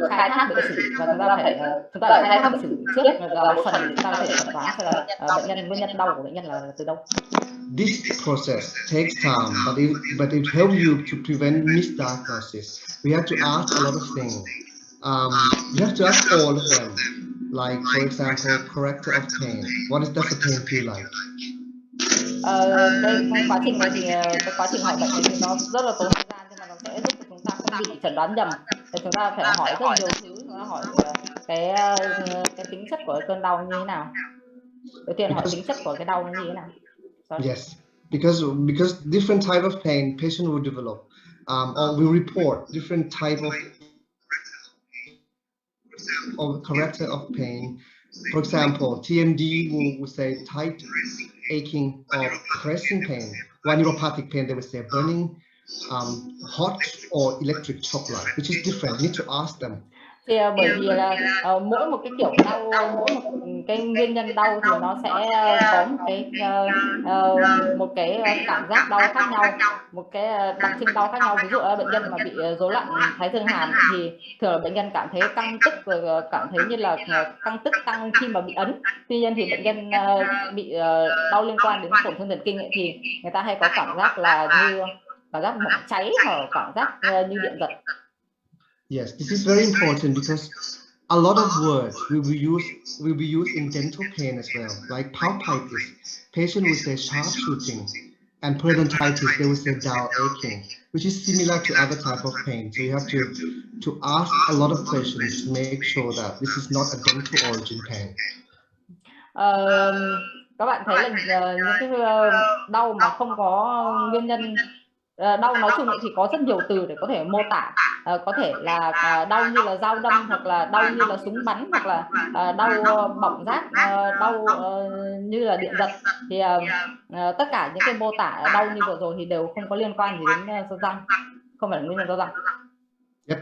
khai thác bệnh sử và chúng ta phải khai thác bệnh sử trước là một phần để chúng ta có thể chẩn đoán xem là bệnh nhân nguyên nhân đau của bệnh nhân là từ đâu. This process takes time, but it helps you to prevent misdiagnosis. We have to ask a lot of things. You have to ask all of them. Like, for example, corrector of pain. Does the pain feel like? Cái quá trình này thì cái quá trình hỏi bệnh này thì nó rất là tốn thời gian, nhưng mà nó sẽ giúp cho chúng ta không bị chẩn đoán nhầm. Thì chúng ta phải hỏi rất nhiều thứ, chúng ta hỏi cái tính chất của cơn đau như thế nào. Đầu tiên hỏi tính chất của cái đau như thế nào. Sorry. Yes, because different type of pain patient will develop, or will report different type of character of pain. For example, TMD will say tight, aching, or pressing pain. While neuropathic pain, they will say burning, hot, or electric shock like, which is different. You need to ask them. Thì bởi vì là mỗi một cái kiểu đau, mỗi một cái nguyên nhân đau thì nó sẽ có một cái cảm giác đau khác nhau, một cái đặc trưng đau khác nhau. Ví dụ bệnh nhân mà bị rối loạn thái dương hàm thì thường là bệnh nhân cảm thấy căng tức, và cảm thấy như là căng khi mà bị ấn. Tuy nhiên thì bệnh nhân bị đau liên quan đến tổn thương thần kinh ấy, thì người ta hay có cảm giác là như cảm giác bỏng cháy hoặc cảm giác như điện giật. Yes, this is very important because a lot of words will be used in dental pain as well, like palpitis. Patient will say sharp shooting, and periodontitis they will say dull aching, which is similar to other type of pain. So you have to ask a lot of questions to make sure that this is not a dental origin pain. Các bạn thấy là những cái đau mà không có nguyên nhân đau nói chung thì có rất nhiều từ để có thể mô tả. Có thể là đau như là dao đâm, hoặc là đau như là súng bắn, hoặc là đau bỏng rát, đau như là điện giật. Thì tất cả những cái mô tả đau như vừa rồi thì đều không có liên quan gì đến do răng, không phải là nguyên nhân do răng. Yep.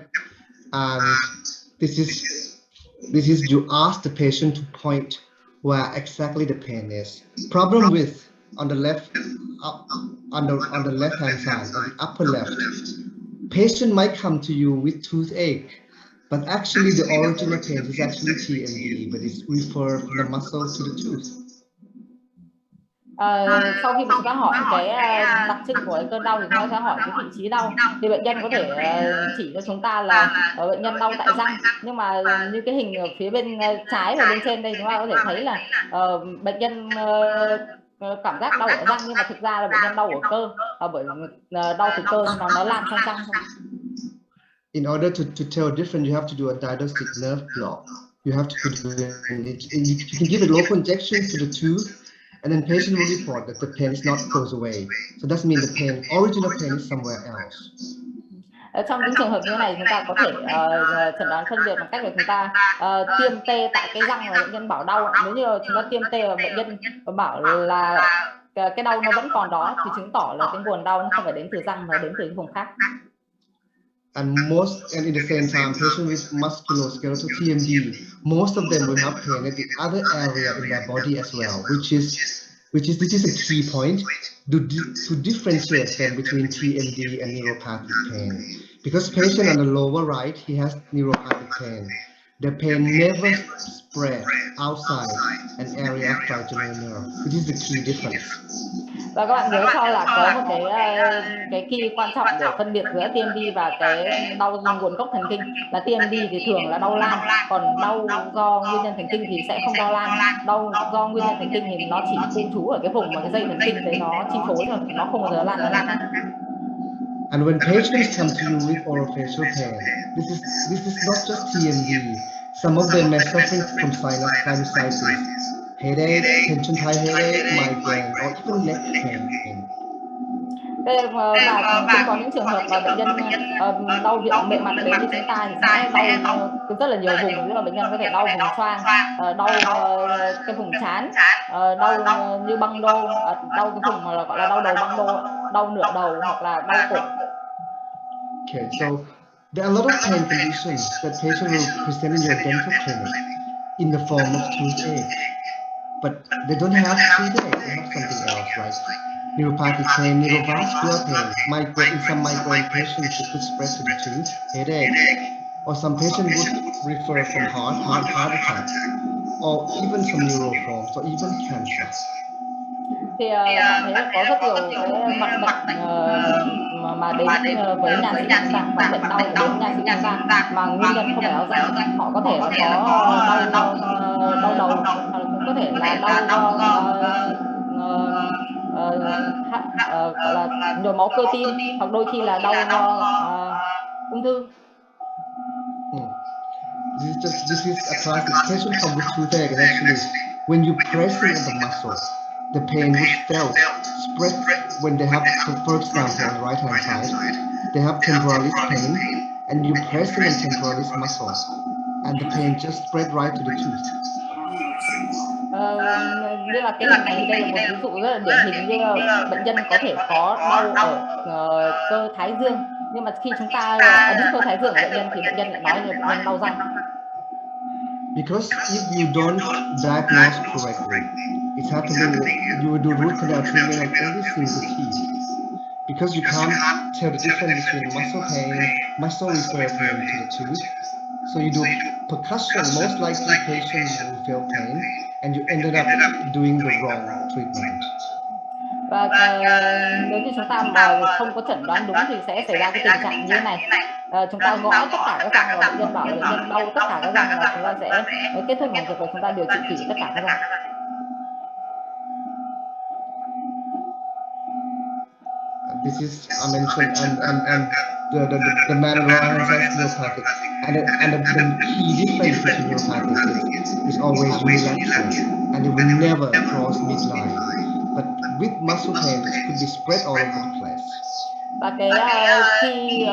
And this is you ask the patient to point where exactly the pain is. Problem with on the left on the left hand side, on the upper left, patient might come to you with toothache, but actually the original pain is actually TMD, but it's referred from the muscle to the tooth. Sau khi mà chúng ta hỏi cái đặc trưng của cơn đau thì chúng ta sẽ hỏi cái vị trí đau, thì bệnh nhân có thể chỉ cho chúng ta là bệnh nhân đau tại răng. Nhưng mà như cái hình ở phía bên trái và bên trên đây, chúng ta có thể thấy là bệnh nhân cảm giác đau ở răng, nhưng mà thực ra là bệnh nhân đau ở cơ, bởi đau từ cơ nó lan sang răng thôi. In order to tell different, you have to do a diagnostic nerve block. You have to do it. You can give a local injection to the tooth, and then patient will report that the pain is not goes away. So that means the original pain is somewhere else. Trong những trường hợp như thế này, chúng ta có thể chẩn đoán phân biệt bằng cách là chúng ta tiêm tê tại cái răng là bệnh nhân bảo đau. Nếu như chúng ta tiêm tê và bệnh nhân bảo là cái đau nó vẫn còn đó, thì chứng tỏ là cái nguồn đau nó không phải đến từ răng mà đến từ cái vùng khác. And in the same time, patient with musculoskeletal TMD, most of them will have pain at the other area in their body as well, which is this is a key point to differentiate them between TMD and neuropathic pain. Because patient on the lower right, he has neuropathic pain. The pain never spread outside an area of trigeminal nerve, which is the key difference. Và các bạn nhớ cho là có một cái key quan trọng để phân biệt giữa TMD và cái đau nguồn gốc thần kinh là TMD thì thường là đau lan, còn đau do nguyên nhân thần kinh thì sẽ không đau lan. Đau do nguyên nhân thần kinh thì nó chỉ khu trú ở cái vùng mà cái dây thần kinh đấy nó chi phối thôi, nó không bao giờ lan ra lan khác. And when patients come to you with orofacial pain, this is not just TMD. Some of them are suffering from sinusitis, headache, tension tie headache, migraine, or even neck pain. Và cũng có những trường hợp mà bệnh nhân đau viện bề mặt đến với chúng ta thì sẽ đau rất là nhiều vùng. Ví dụ là bệnh nhân có thể đau vùng xoang, đau cái vùng trán, đau như băng đô, đau cái vùng mà gọi là đau đầu băng đô, đau nửa đầu hoặc là đau cổ. Okay, so there are a lot of pain conditions that patients will present in your dental clinic in the form of toothache, but they don't have toothache, they have something else, right? Neuropathic pain, neurovascular pain, in some migraine patients it could spread to the tooth, headache, or some patient would refer from heart attack, or even some neuroforms, or even cancer. Thì bạn thấy là có rất nhiều cái mặt bệnh mà đến với nha sĩ của chúng ta, mặt bệnh đau mà đến với nha sĩ của chúng ta mà nguyên nhân không phải do răng. Họ có thể là có đau đầu, hoặc là cũng có thể là đau do gọi là nhồi máu cơ tim, hoặc đôi khi là đau do ung thư. This is a classic patient come with toothache, and actually when you're pressing on the muscle, the pain would felt spread when they have, for example, on the right hand side, they have temporalis pain, and you're pressing on temporalis muscle, and the pain just spread right to the tooth. Như là cái hình này thì đây là một ví dụ rất là điển hình, như là bệnh nhân có thể có đau ở cơ thái dương, nhưng mà khi chúng ta ấn cơ thái dương của bệnh nhân thì bệnh nhân lại nói là bệnh nhân đau răng. Because if you don't diagnose correctly, it's happening that you do root canal treatment of every single teeth. Because you can't tell the difference between muscle pain, muscle refer pain to the tooth. So you do percussion, most likely patient will feel pain, and you ended up doing the wrong treatment. Và nếu như chúng ta mà không có chẩn đoán đúng thì sẽ xảy ra cái tình trạng như thế này. Chúng ta gõ tất cả các răng và bệnh nhân bảo là bệnh nhân đau tất cả các răng, và chúng ta sẽ kết thúc bằng việc là chúng ta điều trị kỹ tất cả các răng. This is I mentioned, and the man on the right hand side is neuropathic, and the key difference between neuropathic is always unilateral, and it will never cross midline. But with muscle pain, it could be spread all over the place. Và cái khi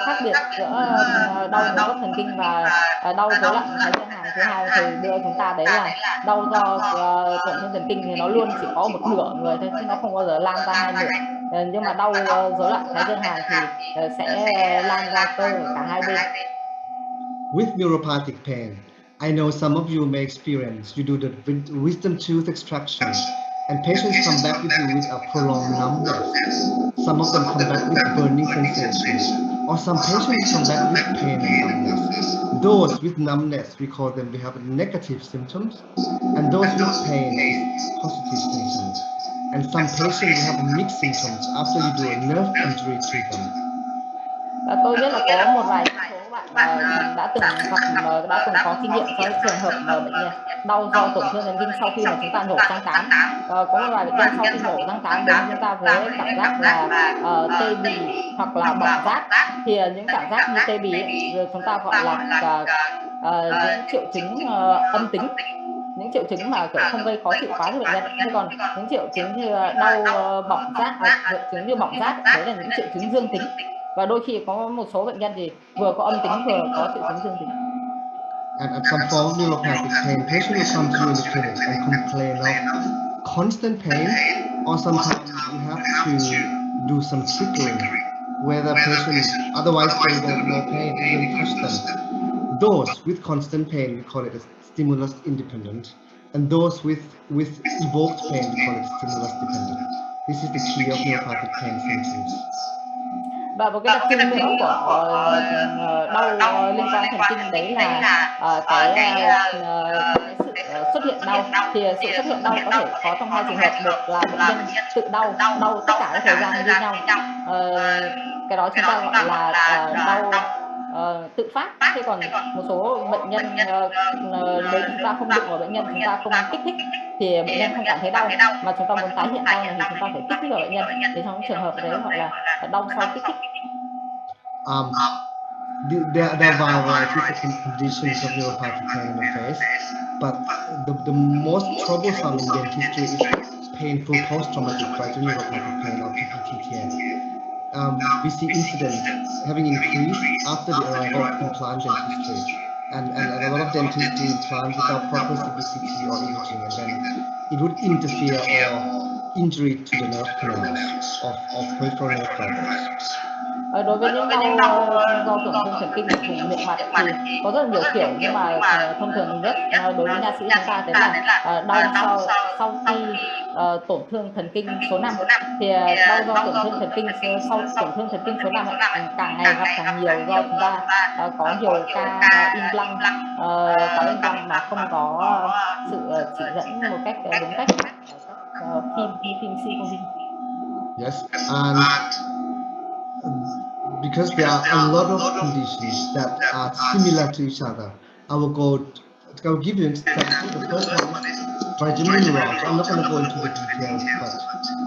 khác biệt giữa đau nguồn gốc thần kinh và đau rối loạn thái dương hàm thứ hai thì đưa chúng ta đấy là đau do tổn thương thần kinh thì nó luôn chỉ có một nửa người thôi, chứ nó không bao giờ lan ra hai nửa. Nhưng mà đau rối loạn thái dương hàm thì sẽ lan ra cơ ở cả hai bên. With neuropathic pain, I know some of you may experience, you do the wisdom tooth extraction, and patients come back with you with a prolonged numbness. Some of them come back with burning sensation, or some patients come back with pain and numbness. Those with numbness, we call them, we have negative symptoms, and those with pain is positive symptoms. And some patients have mixed symptoms after you do a nerve injury to them. Tôi biết là có một vài số bạn đã từng có kinh nghiệm trong trường hợp mà bệnh nhân đau do tổn thương thần kinh sau khi mà chúng ta nhổ răng cán. Có một vài bệnh nhân sau khi nhổ răng cán đến chúng ta với cảm giác là tê bì hoặc là bỏng rát. Thì những cảm giác như tê bì chúng ta gọi là những triệu chứng âm tính, những triệu chứng mà kiểu không gây khó chịu quá cho bệnh nhân. Thế còn những triệu chứng như đau bỏng rát, triệu chứng như bỏng rát đấy là những triệu chứng dương tính. Và đôi khi có một số bệnh nhân thì vừa có âm tính vừa có triệu chứng dương tính. And at some form of neuropathic pain, patient will come to you in the clinic and complain of constant pain, or sometimes you have to do some triggering, where the patient otherwise they don't know pain, even touch them. Those with constant pain, we call it a stimulus independent, and those with evoked pain, we call it stimulus dependent. This is the key of neuropathic pain symptoms. Và một cái đặc trưng nữa của đau liên quan thần kinh đấy là cái sự xuất hiện đau. Thì sự xuất hiện đau có thể có trong hai trường hợp, một là bệnh nhân tự đau tất cả các thời gian như nhau, cái đó chúng ta gọi là đau tự phát. Thế còn một số bệnh nhân nếu chúng ta không đụng vào bệnh nhân, chúng ta không kích thích thì bệnh nhân không cảm thấy đau, mà chúng ta muốn tái hiện đau này thì chúng ta phải kích thích vào bệnh nhân. Thì trong trường hợp đấy gọi là đau sau kích thích. There are varieties of conditions of neuropathic pain in the face, but the most troublesome in dentistry is painful post-traumatic neuropathic pain, or PPTPN. We see incidents having increased after the arrival of implant dentistry, and a lot of dentists do implant without proper CBCT or imaging, and then it would interfere or injury to the nerve canals of peripheral nerve fibers. Đối với những đau do tổn thương thần kinh ở vùng miệng mặt thì có rất là nhiều kiểu, nhưng mà thông thường nhất đối với nha sĩ chúng ta đấy là đau sau khi tổn thương thần kinh số 5. Thì đau do tổn thương thần kinh sau tổn thương thần kinh số 5 ấy, càng ngày gặp càng nhiều do chúng ta có nhiều ca implant, có implant mà không có sự chỉ dẫn một cách đúng cách phim như phim silicone. Yes, and because there are a lot of conditions that are similar to each other, I'll give you an example. The first one is trigeminal neuralgia. I'm not going to go into the details, but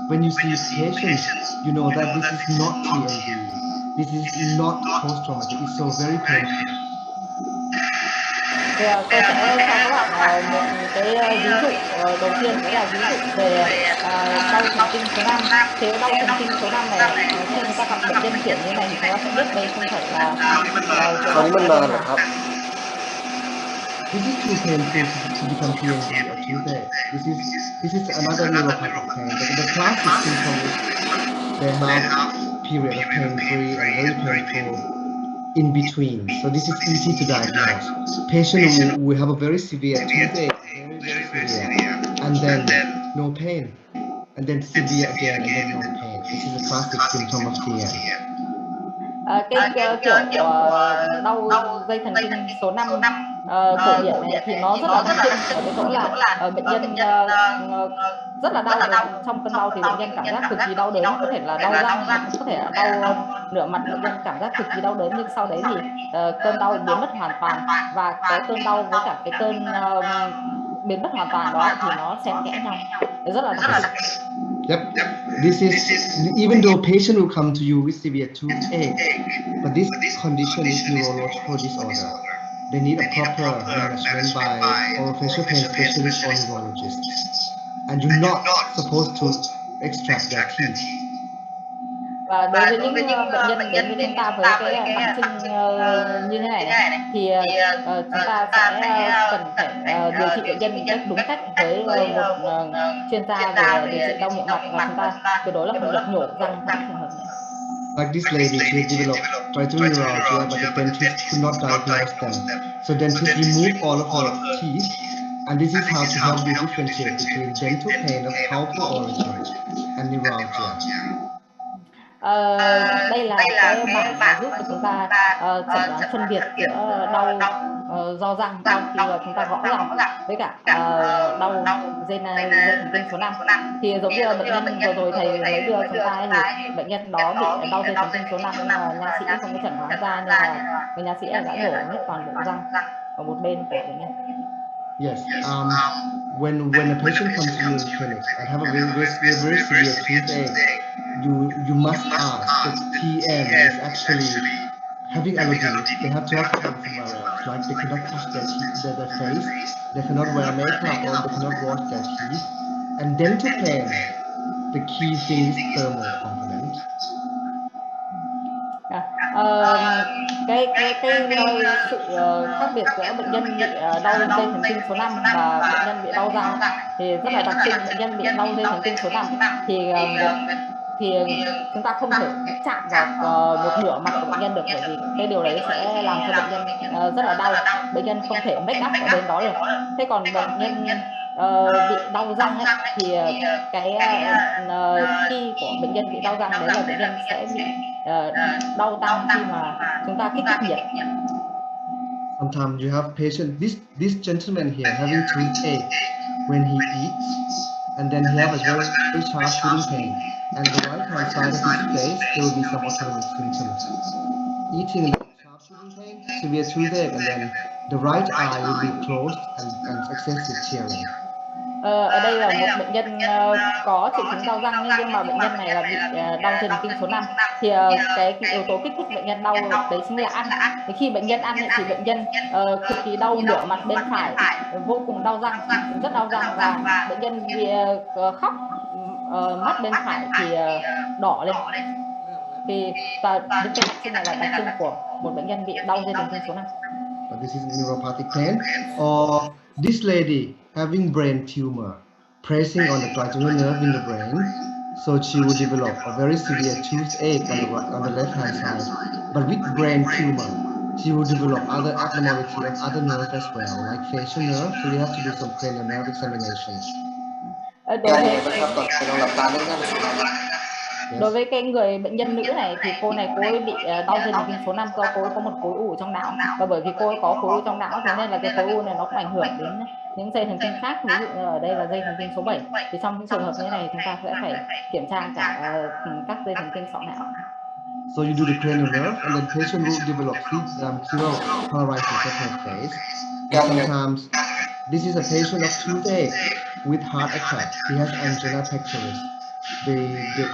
when you see patients, you know that this is not TMD. This is not post-traumatic. It's so very painful. Thì tôi sẽ cho các bạn một cái ví dụ đầu tiên, đó là ví dụ về đau thần kinh số 5. Thì đau thần kinh số 5 này khi chúng ta gặp bệnh nhân kiểu như này thì chúng ta sẽ biết đây không phải là Trigeminal. This is too painful to become TMD or toothache. This is another neuropathic pain. The classic symptom is they have period of pain-free and very painful in between. So this is easy to diagnose. Patient will have a very severe toothache, very severe, and then no pain, and then severe again, and then no pain. This is a classic symptom of TM. Cái kiểu đau dây thần kinh số 5 cổ điển này thì nó rất là đặc trưng ở cái chỗ là bệnh nhân rất là đau, và trong cơn đau thì bệnh nhân cảm giác cực kỳ đau đớn, có thể là đau răng, có thể là đau nửa mặt, bệnh nhân cảm giác cực kỳ đau đớn, nhưng sau đấy thì cơn đau biến mất hoàn toàn, và cái cơn đau với cả cái cơn biến mất hoàn toàn đó thì nó xen kẽ nhau, rất là đặc trưng. Yep. This is, even though patient will come to you with severe toothache, but this condition is neurological disorder. They need a proper management by orofacial pain specialist or neurologist. And you're not supposed to extract their teeth. Và đối với những bệnh nhân đến với chúng ta với cái đặc trưng như thế này thì chúng ta sẽ cần phải điều trị bệnh nhân một cách đúng cách với một chuyên gia về điều trị đau miệng mặt, và chúng ta tuyệt đối là không được nhổ răng trong trường hợp này. Like this lady, she had developed trigeminal neuralgia, but the dentist could not diagnose them. So dentist removed all of her teeth, and this is how to help you differentiate between dental pain of palpal origin and neuralgia. Đây là cái bảng mà giúp cho chúng ta chẩn đoán phân biệt giữa đau do răng, đau khi chúng ta gõ răng, với cả đau dây thần kinh số 5. Thì giống như là bệnh nhân vừa rồi thầy mới đưa chúng ta thì bệnh nhân đó bị đau dây thần kinh số 5, nhưng mà nha sĩ không có chẩn đoán ra, nên là người nha sĩ đã nhổ hết toàn bộ răng ở một bên của bệnh nhân. Yes. When a patient comes to you in clinic and have a very severe toothache, you must ask if TM is actually having allergies. They have to have pain somewhere else. Like they cannot touch their face, they cannot wear makeup, or they cannot wash their teeth. And dental pain, the key thing is thermal component. Cái sự khác biệt giữa bệnh nhân bị đau dây thần kinh số 5 và bệnh nhân bị đau răng thì rất là đặc trưng. Bệnh nhân bị đau dây thần kinh số 5 thì chúng ta không thể chạm vào một nửa mặt của bệnh nhân được, bởi vì cái điều đấy sẽ làm cho bệnh nhân rất là đau. Bệnh nhân không thể make up ở bên đó được. Thế còn bệnh nhân bị đau răng ấy, thì cái khi của bệnh nhân bị đau răng đấy là bệnh nhân sẽ bị đau tăng khi mà chúng ta kích thích nhiệt. Sometimes you have patient, this gentleman here having toothache when he eats, and then he have a very sharp shooting pain, and the right hand side of his face there will be some autonomic symptoms. Eating and sharp shooting pain, severe toothache, and then the right eye will be closed and excessive tearing. Ở đây là một bệnh nhân có triệu chứng đau răng, nhưng mà bệnh nhân này là bị đau dây thần kinh số 5. Thì cái yếu tố kích thích bệnh nhân đau đấy chính là ăn. Thì khi bệnh nhân ăn thì bệnh nhân cực kỳ đau nửa mặt bên phải, vô cùng đau răng, rất đau răng, và bệnh nhân vì khóc, mắt bên phải thì đỏ lên. Thì và những cái đặc trưng này là đặc trưng của một bệnh nhân bị đau dây thần kinh số 5. But this is neuropathic pain. Or this lady having brain tumor, pressing on the trigeminal nerve in the brain. So she would develop a very severe toothache on the left-hand side. But with brain tumor, she would develop other abnormality of other nerve as well, like facial nerve. So we have to do some cranial nerve examination. Đối với Yes. cái người bệnh nhân nữ này thì cô ấy bị đau dây thần kinh số 5 do cô ấy có một khối u trong não, và bởi vì cô ấy có khối u trong não thế nên là cái khối u này nó cũng ảnh hưởng đến những dây thần kinh khác, ví dụ như ở đây là dây thần kinh số 7. Thì trong những trường hợp như thế này chúng ta sẽ phải kiểm tra cả các dây thần kinh sọ não. So you do the cranial nerve, and then patient will develop cerebral polarization phase. And sometimes this is a patient of toothache with heart attack. He has angina pectoris. The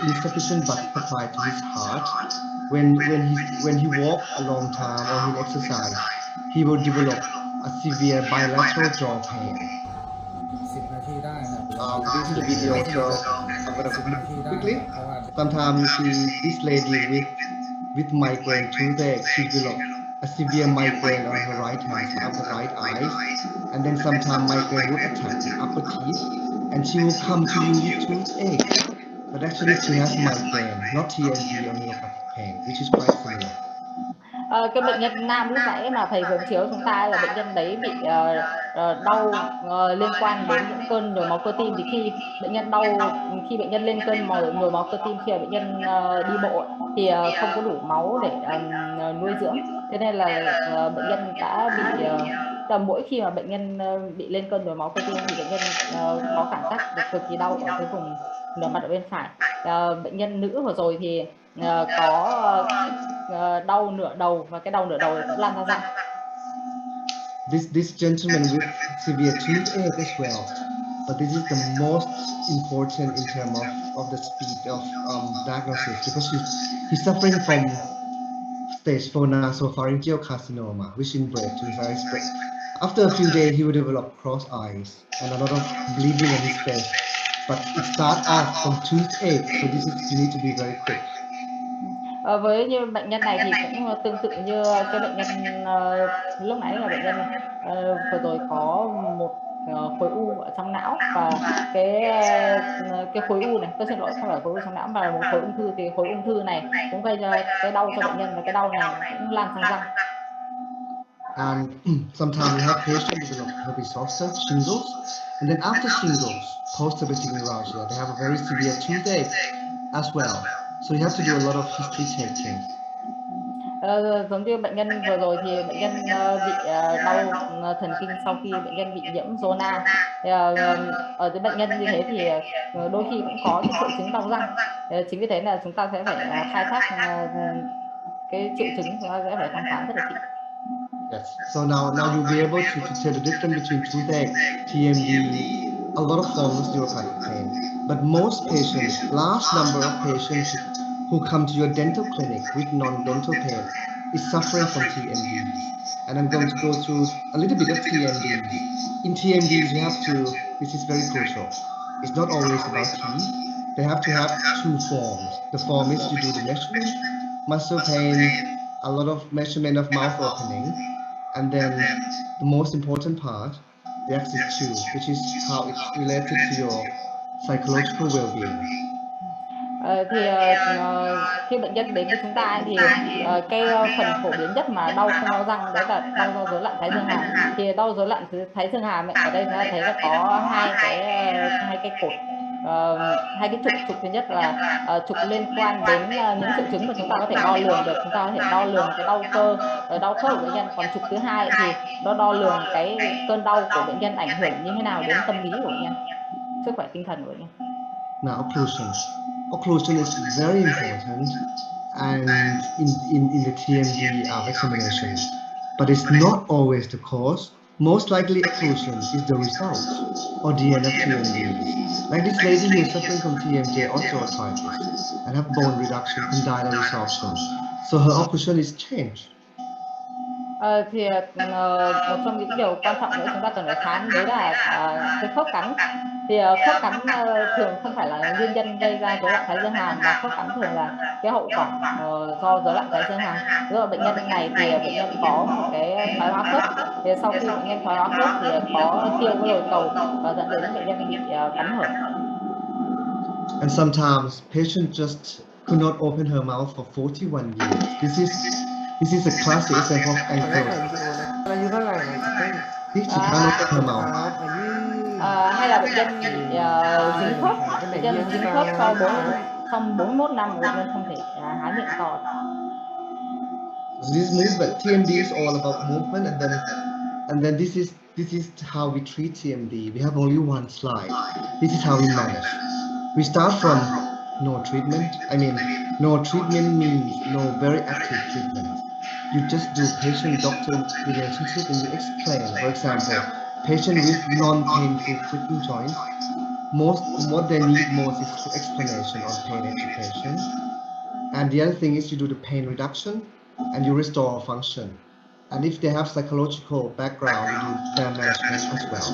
insufficient blood supply to his heart. When he walk a long time or he exercise, he will develop a severe bilateral jaw pain. This is the video, so I'm gonna quickly. Sometimes this lady with migraine toothache, she develop a severe migraine on her right hand side of the right eyes, and then sometimes migraine would attack the upper teeth, and she will come to you with toothache. But actually she has migraine, not TMD or neuropathic pain, which is quite similar. Cái bệnh nhân nam lúc nãy mà thầy vừa chiếu chúng ta là bệnh nhân đấy bị đau liên quan đến những cơn nhồi máu cơ tim. Thì khi bệnh nhân lên cơn nhồi máu cơ tim, khi bệnh nhân đi bộ thì không có đủ máu để nuôi dưỡng, thế nên là bệnh nhân đã bị mỗi khi mà bệnh nhân bị lên cơn nhồi máu cơ tim thì bệnh nhân có cảm giác được cực kỳ đau ở cái vùng nửa mặt ở bên phải. Bệnh nhân nữ vừa rồi thì có đau nửa đầu, và cái đau nửa đầu cũng lan ra răng. This gentleman with severe toothache as well, but this is the most important in terms of the speed of diagnosis, because he's suffering from stage 4 nasopharyngeal carcinoma, which in bread to his eyes spread. After a few days, he will develop crossed eyes and a lot of bleeding on his face. But it starts off from toothache, so you need to be very quick. Với như bệnh nhân này thì cũng tương tự như cái bệnh nhân lúc nãy là bệnh nhân vừa rồi có một khối u ở trong não, và cái khối u này, tôi xin lỗi, không phải khối u trong não mà là một khối ung thư. Thì khối ung thư này cũng gây ra cái đau cho bệnh nhân, và cái đau này cũng lan sang răng. And sometimes we have patients develop herpes zoster, shingles, and then after shingles, post-herpetic neuralgia, they have a very severe toothache as well. So you have to do a lot of history taking. Giống như bệnh nhân vừa rồi thì bệnh nhân bị đau thần kinh sau khi bệnh nhân bị nhiễm zona. Ở cái bệnh nhân như thế thì đôi khi cũng có cái triệu chứng đau răng. Chính vì thế là chúng ta sẽ phải khai thác cái triệu chứng, chúng ta sẽ phải thăm khám rất là kỹ. Yes. So now you'll be able to tell the difference between toothache, TMD, a lot of forms of neuropathic pain. But most patients, large number of patients who come to your dental clinic with non-dental pain is suffering from TMD. And I'm going to go through a little bit of TMD. In TMDs, you have to, this is very crucial, it's not always about teeth. They have to have two forms. The form is you do the measurement, muscle pain, a lot of measurement of mouth opening, and then the most important part, the axis 2, which is how it's related to your psychological well-being. Khi bệnh nhân đến với chúng ta thì cái phần phổ biến nhất mà đau không đau răng đấy là đau do rối loạn thái dương hàm. Thì đau rối loạn thái dương hàm ở đây chúng ta thấy là có hai cái cột, hai cái trục thứ nhất là trục liên quan đến những triệu chứng mà chúng ta có thể đo lường được. Chúng ta có thể đo lường cái đau cơ, đau khớp của bệnh nhân. Còn trục thứ hai thì nó đo lường cái cơn đau của bệnh nhân ảnh hưởng như thế nào đến tâm lý của bệnh nhân, sức khỏe tinh thần của bệnh nhân. Now, occlusion. Occlusion is very important and in the TMD examination, but it's not always the cause. Most likely occlusion is the result or the end of TMD. Like this lady who is suffering from TMJ osteoarthritis and have bone reduction, condyle resorption. So her occlusion is changed. Một trong những điều quan trọng nữa chúng ta cần phải khám đấy là cái khớp cắn. Thì khớp cắn thường không phải là nguyên nhân gây ra rối loạn thái dương hàm, mà khớp cắn thường là cái hậu quả do rối loạn thái dương hàm. Rồi bệnh nhân này thì bệnh nhân có một cái thoái hóa khớp. Thì sau khi bệnh nhân thoái hóa khớp thì có tiêu cái đồi cầu và dẫn đến bệnh nhân bị cắn hở. And sometimes patient just could not open her mouth for 41 years. This is a classic example of Có rất là ankle. nhiều này. Là như thế này này chị. She can't open her mouth. Ở dưới hay là bệnh nhân bị dính khớp, bệnh nhân dính khớp sau trong 41 năm bệnh nhân không thể há miệng to. So this movement, TMD is all about movement, and then this is how we treat TMD. We have only one slide. This is how we manage. We start from no treatment. I mean, no treatment means no very active treatment. You just do patient-doctor relationship and you explain. For example, patient with non-painful creaking joints, what they need most is the explanation on pain education. And the other thing is you do the pain reduction and you restore function. And if they have psychological background, you do their management as well.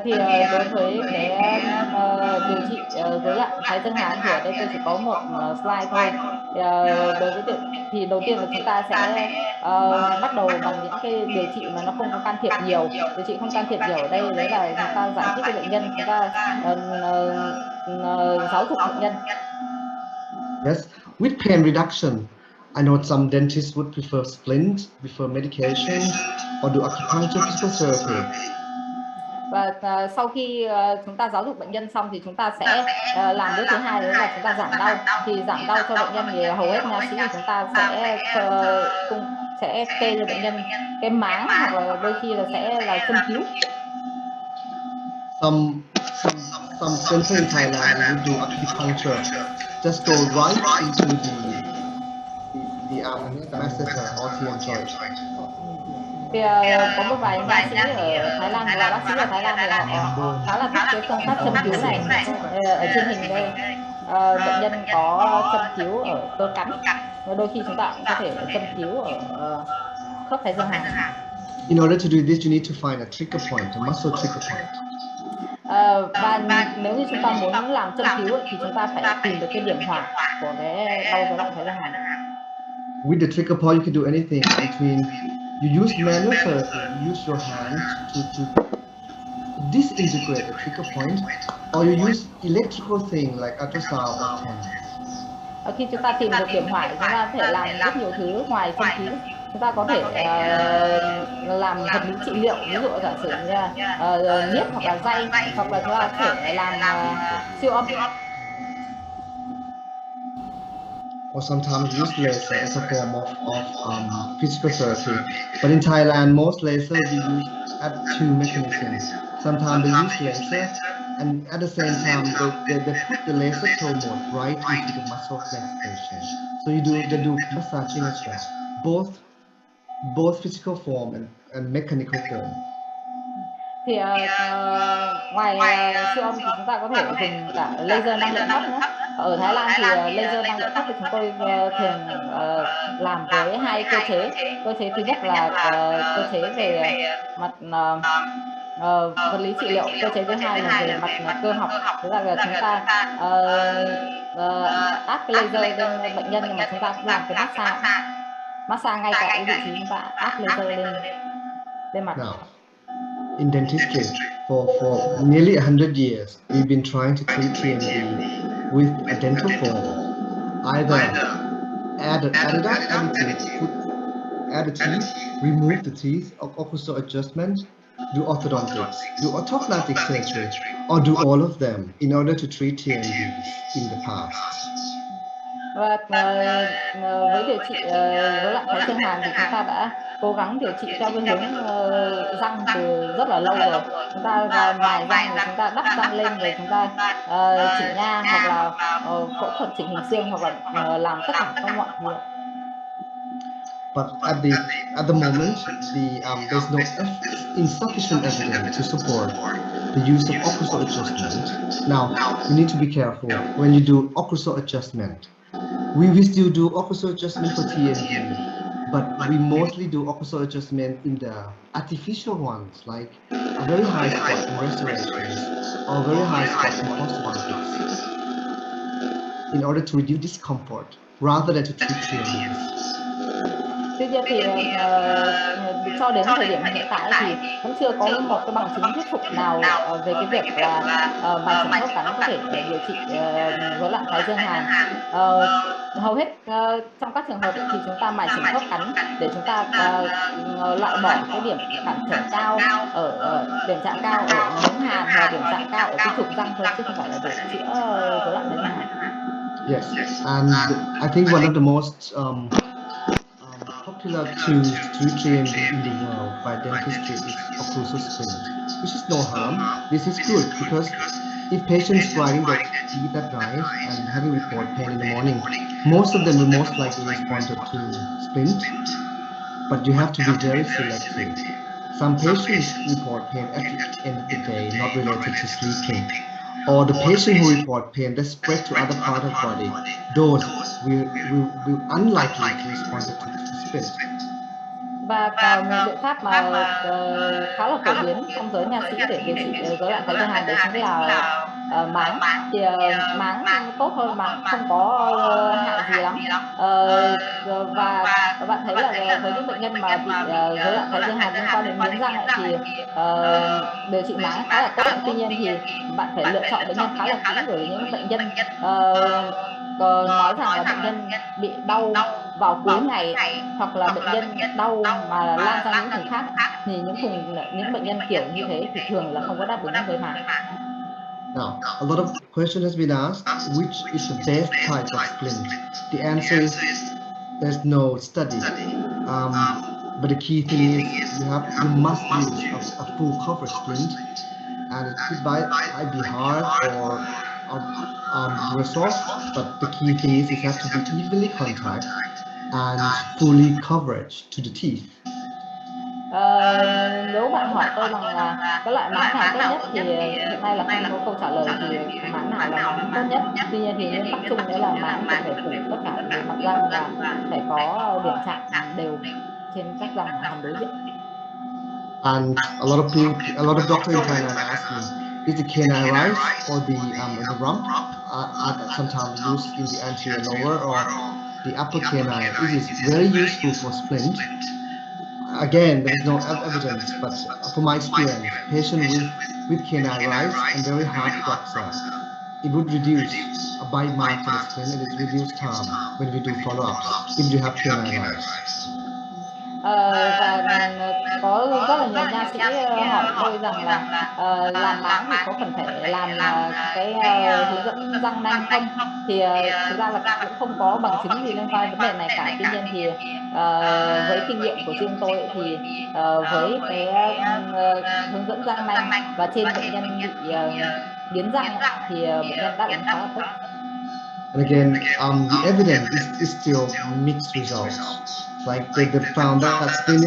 Thì đối với cái điều trị rối loạn thái dương hàm thì ở đây tôi chỉ có một slide thôi. Đối với thì đầu tiên là chúng ta sẽ bắt đầu bằng những cái điều trị mà nó không có can thiệp nhiều. Điều trị không can thiệp nhiều ở đây đấy là chúng ta giải thích cho bệnh nhân, chúng ta giáo dục bệnh nhân. Yes, with pain reduction, I know some dentists would prefer splint, prefer medication, or do acupuncture physical therapy. Và sau khi chúng ta giáo dục bệnh nhân xong thì chúng ta sẽ làm bước thứ hai, đấy là chúng ta giảm đau. Thì giảm đau cho bệnh nhân thì hầu hết nha sĩ chúng ta sẽ kê cho bệnh nhân cái máng, hoặc là đôi khi là sẽ là châm cứu. Some center in Thailand would do acupuncture, just go right into the masseter or TM joint. Thì có một vài nha sĩ ở Thái Lan và bác sĩ ở Thái Lan thì họ khá là thích cái phương pháp châm cứu này. Ở trên hình đây bệnh nhân có châm cứu ở cơ cắn, và đôi khi chúng ta cũng có thể châm cứu ở khớp thái dương hàm. In order to do this, you need to find a trigger point, a muscle trigger point. Và nếu như chúng ta muốn làm châm cứu thì chúng ta phải tìm được cái điểm hoảng của cái đau rối loạn thái dương hàm. With the trigger point, you can do anything between. You use manual therapy, you use your hand to disintegrate the trigger point, or you use electrical thing like ultrasound or TENS. Khi chúng ta tìm được điểm hoảng, chúng ta có thể làm rất nhiều thứ ngoài châm cứu. Chúng ta có thể làm vật lý trị liệu, ví dụ giả sử như là niết hoặc là day, hoặc là chúng ta có thể làm siêu âm. Or sometimes use laser as a form of physical therapy. But in Thailand, most laser we use at two mechanisms. Sometimes they use laser, and at the same time they put the laser probe right into the muscle of the patient. So they do massaging as well, both physical form and mechanical form. Thì ngoài siêu âm thì chúng ta có thể dùng cả laser năng lượng thấp nữa. Ở Thái Lan thì laser năng lượng thấp thì chúng tôi thường làm với hai cơ chế. Cơ chế thứ nhất là cơ chế về mặt vật lý trị liệu, cơ chế thứ hai là về mặt cơ học. Tức là chúng ta áp cái laser lên bệnh nhân, nhưng mà chúng ta cũng làm cái massage ngay cả cái vị trí chúng ta áp laser lên mặt. Now, in dentistry, for nearly 100 years, we've been trying to treat TMD with a dental form. Either add the teeth, remove the teeth, or occlusal adjustment, do orthodontics, do orthodontic surgery, or do all of them in order to treat TMDs in the past. Và với điều trị rối loạn thái dương hàm thì chúng ta đã cố gắng điều trị theo cái hướng răng từ rất là lâu rồi. Chúng ta mài răng rồi chúng ta đắp răng lên, rồi chúng ta chỉnh nha, hoặc là phẫu thuật chỉnh hình xương, hoặc là làm tất cả các mọi việc. But at the moment, there's no insufficient evidence to support the use of occlusal adjustment. Now, you need to be careful when you do occlusal adjustment. We still do occlusal adjustment for TMD, but we mostly do occlusal adjustment in the artificial ones, like a very high spot in restorations or very high spot in orthodontics, in order to reduce discomfort rather than to treat TMDs. Tuy nhiên thì cho đến thời điểm hiện tại thì vẫn chưa có một cái bằng chứng thuyết phục nào về cái việc là mài chỉnh khớp cắn có thể điều trị rối loạn thái dương hàm. Hầu hết trong các trường hợp thì chúng ta mài chỉnh khớp cắn để chúng ta loại bỏ cái điểm cản trở cao ở điểm chạm cao ở miếng hàm và điểm chạm cao ở cái trục răng thôi, chứ không phải là để chữa rối loạn thái dương hàm. Yes, and I think one of the most popular tools to treat TMD in the world by dentistry is occlusal splint, which is no harm. This is good because if patients grinding their teeth at night and having report pain in the morning, most of them will most likely respond to splint, but you have to be very selective. Some patients report pain at the end of the day, not related to sleeping, or the patient who report pain that spread to other part of body. Those will unlikely to respond to splint. Và một biện pháp mà khá là phổ biến trong giới nha sĩ để điều trị rối loạn thái dương hàm đấy chính là máng. Thì máng tốt hơn, máng không có hại gì lắm. Và các bạn thấy là với những bệnh nhân mà bị rối loạn thái dương hàm liên quan đến miếng răng ấy, thì điều trị máng khá là tốt. Tuy nhiên thì bạn phải lựa chọn bệnh nhân khá là kỹ, bởi vì những bệnh nhân nói rằng là bệnh nhân bị đau vào cuối ngày, hoặc là bệnh nhân đau mà lan sang những vùng khác, thì những bệnh nhân kiểu như thế thì thường là không có đáp ứng với màng. Now, a lot of question has been asked, which is the best type of splint? The answer is there's no study, but the key thing is you must use a full cover splint, and it could might be hard or very soft, but the key thing is it has to be evenly contact and fully coverage to the teeth. Nếu bạn hỏi tôi rằng là cái loại máng nào tốt nhất thì hiện nay là không có câu trả lời thì máng nào là máng tốt nhất. Tuy nhiên thì nguyên tắc chung đấy là máng cần phải phủ tất cả bề mặt răng và phải có điểm chạm đều trên các răng hàm đối diện. And a lot of doctors in Thailand ask me, is the canine rise or the rump sometimes used in the anterior lower or the upper canine? It is very useful for splint. Again, there is no evidence, but from my experience, patient with canine rise and very hard fracture, it would reduce a bite mark on the splint, and it reduce time when we do follow-ups if you have canine rise. Và có rất là nhiều nha sĩ hỏi tôi rằng là làm máng thì có cần phải làm cái hướng dẫn răng nanh không, thì thực ra là cũng không có bằng chứng gì liên quan đến vấn đề này cả. Tuy nhiên thì với kinh nghiệm của riêng tôi thì với cái hướng dẫn răng nanh và trên bệnh nhân bị biến răng thì bệnh nhân đáp ứng khá là tốt. And again, the evidence is still mixed results. Like they found that splint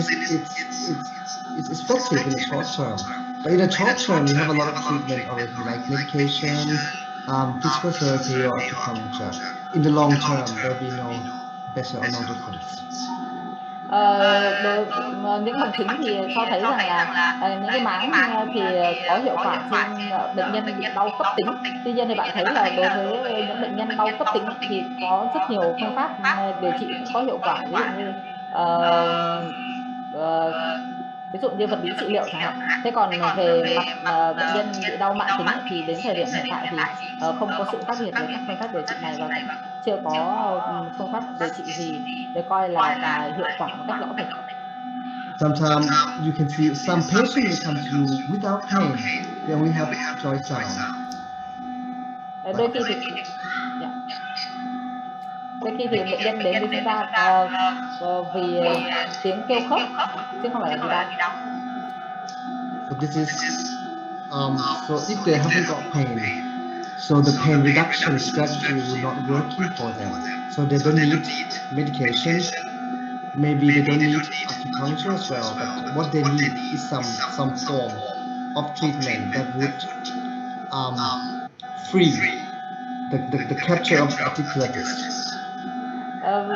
it's effective in the short term, but in the short term you have a lot of treatment already, like medication, physical therapy or acupuncture. In the long term, there'll be no better or no difference. Những bằng chứng thì cho thấy rằng là những cái máng thì có hiệu quả trên bệnh nhân bị đau cấp tính. Tuy nhiên thì bạn thấy là đối với những bệnh nhân đau cấp tính thì có rất nhiều phương pháp điều trị cũng có hiệu quả, ví dụ như vật lý trị liệu chẳng hạn. Thế còn về mặt bệnh nhân bị đau mãn tính thì đến thời điểm hiện tại thì không có sự khác biệt với các phương pháp điều trị này, và cũng chưa có phương pháp điều trị gì để coi là hiệu quả một cách rõ rệt. Sometimes you can see some patients will come to you without pain. They only have joint sound. Đôi khi thì bệnh nhân đến với chúng ta vì tiếng kêu khóc chứ không phải là vì đau. So this is so if they haven't got pain, so the pain reduction strategy will not working for them. So they don't need medication. Maybe they don't need acupuncture as well. But what they need is some form of treatment that would free the capture of the articulatus.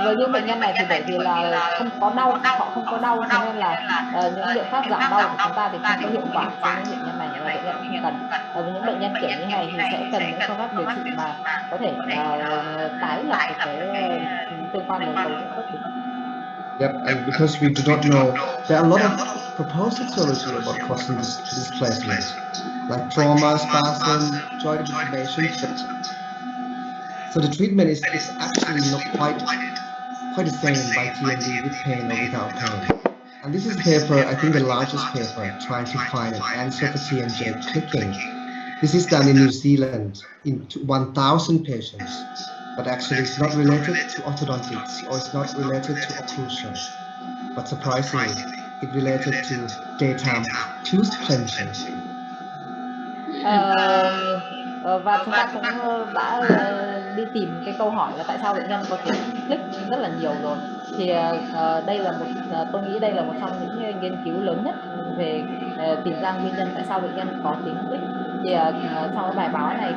Với những bệnh nhân này thì bởi vì là không có đau, họ không có đau, cho nên là những biện pháp giảm đau của chúng ta thì không có hiệu quả trên những bệnh nhân này, và bệnh nhân cũng không cần. Với những bệnh nhân kiểu như này thì sẽ cần những phương pháp điều trị mà có thể tái lập được cái tương quan đường cầu dẫn khớp. Yep, and because we do not know, there are a lot of proposed etiology about causing this displacement, like trauma, spasm, joint inflammations, but so the treatment is actually not quite the same by TMD with pain or without pain. And this is a paper, I think the largest paper, trying to find an answer for TMJ clicking. This is done in New Zealand in 1,000 patients, but actually it's not related to orthodontics or it's not related to occlusion. But surprisingly, it related to daytime tooth clenching. Và chúng ta cũng đã đi tìm cái câu hỏi là tại sao bệnh nhân có tiếng click rất là nhiều rồi. Thì đây là tôi nghĩ đây là một trong những nghiên cứu lớn nhất về tìm ra nguyên nhân tại sao bệnh nhân có tiếng click. Thì trong cái bài báo này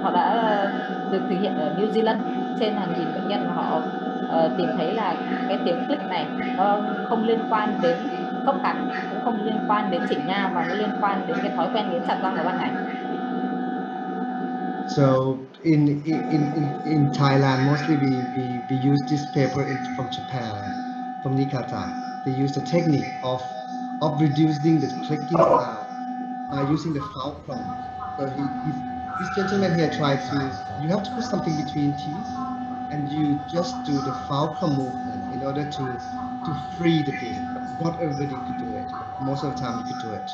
họ đã được thực hiện ở New Zealand trên hàng nghìn bệnh nhân, và họ tìm thấy là cái tiếng click này nó không liên quan đến khớp cắn, cũng không liên quan đến chỉnh nha, và nó liên quan đến cái thói quen nghiến chặt răng vào ban ngày. So in Thailand, mostly we use this paper from Japan, from Nikata. They use the technique of reducing the clicking sound by using the fulcrum. So this gentleman here tried to, you have to put something between teeth, and you just do the fulcrum movement in order to free the teeth. But not everybody could do it. But most of the time you could do it.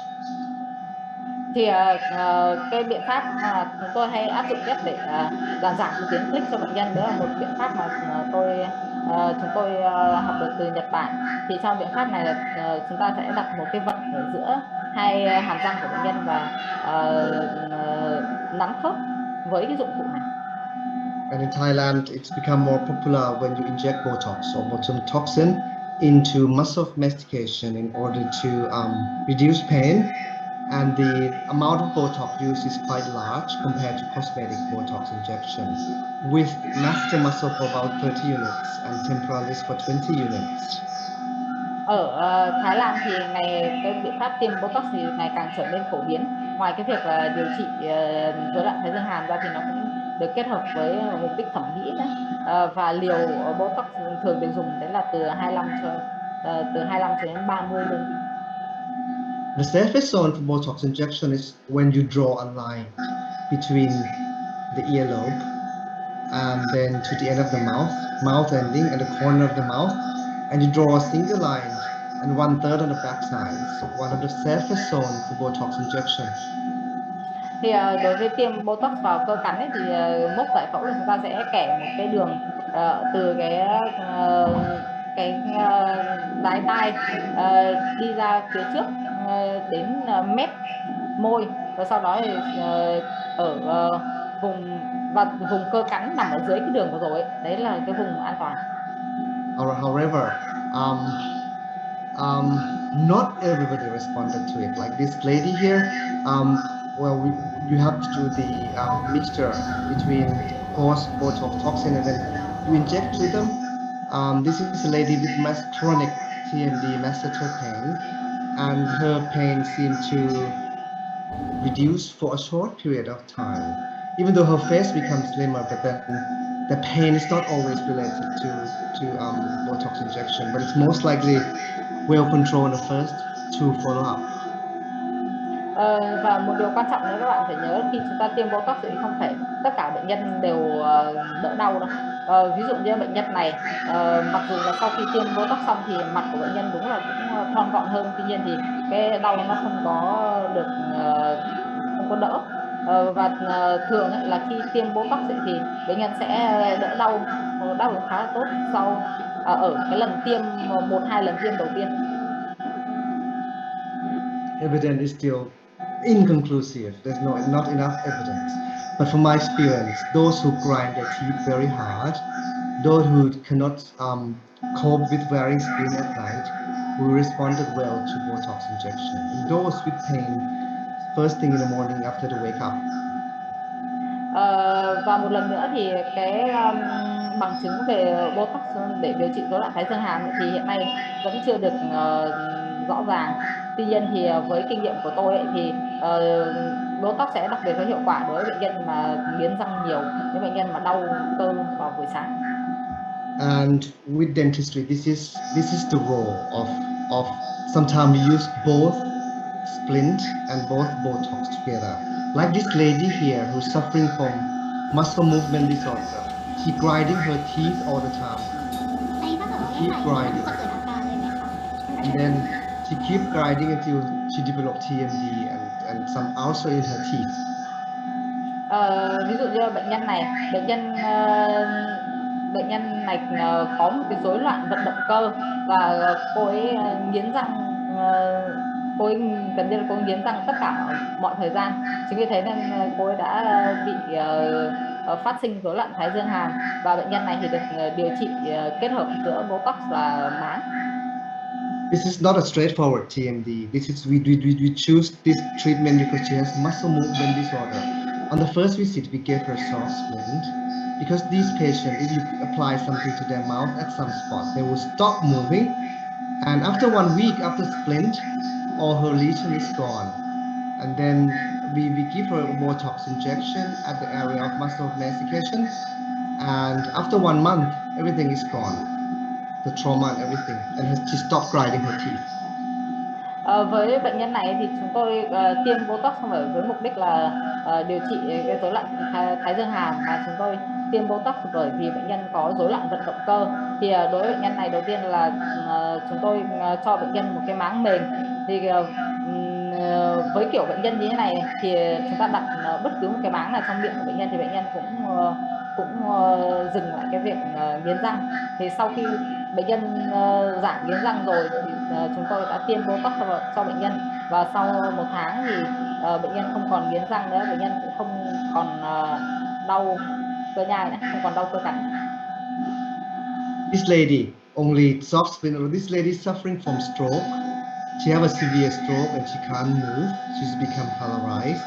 Thì cái biện pháp mà chúng tôi hay áp dụng nhất để làm giảm cái tiếng click cho bệnh nhân, đó là một biện pháp mà chúng tôi học được từ Nhật Bản. Thì trong biện pháp này là chúng ta sẽ đặt một cái vật ở giữa hai hàm răng của bệnh nhân và nắn khớp với cái dụng cụ này. And in Thailand, it's become more popular when you inject Botox or botulinum toxin into muscle mastication in order to reduce pain. And the amount of Botox used is quite large compared to cosmetic Botox injection, with masseter muscle for about 30 units and temporalis for 20 units. Ở Thái Lan thì cái biện pháp tiêm Botox thì ngày càng trở nên phổ biến. Ngoài cái việc là điều trị rối loạn thái dương hàm ra thì nó cũng được kết hợp với mục đích thẩm mỹ nữa. Và liều Botox thường được dùng đấy là từ 25 cho đến 30 đơn vị. The safest zone for Botox injection is when you draw a line between the earlobe and then to the end of the mouth ending and the corner of the mouth, and you draw a single line and 1/3 on the back side. So one of the safest zone for Botox injection. Thì đối với tiêm Botox vào cơ cắn ấy, thì mốc giải phẫu là chúng ta sẽ kẻ một cái đường từ cái đái tai đi ra phía trước đến mép môi, và sau đó thì ở vùng cơ cắn nằm ở dưới cái đường vừa rồi ấy, đấy là cái vùng an toàn. However, not everybody responded to it. Like this lady here, well, you have to do the mixture between course Botox toxin and then you inject to them. This is a lady with chronic TMD masseter pain, and her pain seemed to reduce for a short period of time, even though her face becomes slimmer. But then the pain is not always related to Botox injection, but it's most likely well controlled the first to follow up. Và một điều quan trọng nữa các bạn phải nhớ, khi chúng ta tiêm Botox thì không phải tất cả bệnh nhân đều đỡ đau đâu. Ví dụ như bệnh nhân này, mặc dù là sau khi tiêm Botox xong thì mặt của bệnh nhân đúng là cũng thon gọn hơn, tuy nhiên thì cái đau nó không có đỡ. Và thường ấy, là khi tiêm Botox thì bệnh nhân sẽ đỡ đau, đáp ứng khá là tốt sau ở cái lần tiêm 1-2 lần tiêm đầu tiên. Evidence is still inconclusive. There's not enough evidence. But from my experience, those who grind their teeth very hard, those who cannot cope with wearing screen at night, who responded well to Botox injection, and those with pain first thing in the morning after they wake up. Và một lần nữa thì cái bằng chứng về Botox để điều trị rối loạn thái dương hàm thì hiện nay vẫn chưa được rõ ràng. Tuy nhiên thì với kinh nghiệm của tôi ấy, thì Botox sẽ đặc biệt có hiệu quả đối với bệnh nhân mà nghiến răng nhiều, những bệnh nhân mà đau cơ vào buổi sáng. And with dentistry, this is the role of sometimes we use both splint and both Botox together. Like this lady here who's suffering from muscle movement disorder. She grinding her teeth all the time. อันนี้ถ้าเกิดว่าไม่ Keep ใส่ grinding. จะเกิดอาการเลยไหมคะ And then she keep grinding until she developed TMD and some ulcer in her teeth. Ví dụ như bệnh nhân này có một cái rối loạn vận động cơ và cô ấy nghiến răng, cô ấy gần như là cô ấy nghiến răng tất cả mọi thời gian. Chính vì thế nên cô ấy đã bị phát sinh rối loạn thái dương hàm, và bệnh nhân này thì được điều trị kết hợp giữa Botox và máng. This is not a straightforward TMD. This is we choose this treatment because she has muscle movement disorder. On the first visit, we gave her soft splint because these patients, if you apply something to their mouth at some spot, they will stop moving, and after 1 week after splint, all her lesion is gone. And then we give her a Botox injection at the area of muscle mastication, and after 1 month, everything is gone. The trauma and everything, and she stopped grinding her teeth. Với bệnh nhân này thì chúng tôi tiêm Botox không phải với mục đích là điều trị cái rối loạn thái dương hàm, mà chúng tôi tiêm Botox bởi vì bệnh nhân có rối loạn vận động cơ. Thì đối với bệnh nhân này, đầu tiên là chúng tôi cho bệnh nhân một cái máng mềm. Thì với kiểu bệnh nhân như thế này thì chúng ta đặt bất cứ một cái máng nào trong miệng của bệnh nhân thì bệnh nhân cũng dừng lại cái việc nghiến răng. Thì sau khi bệnh nhân giảm nghiến răng rồi thì chúng tôi đã tiêm Botox cho bệnh nhân, và sau 1 tháng thì bệnh nhân không còn nghiến răng nữa, bệnh nhân cũng không còn đau cơ nhai nữa, không còn đau cơ cắn. This lady only soft splint. This lady is suffering from stroke. She have a severe stroke and she can't move. She's become paralyzed.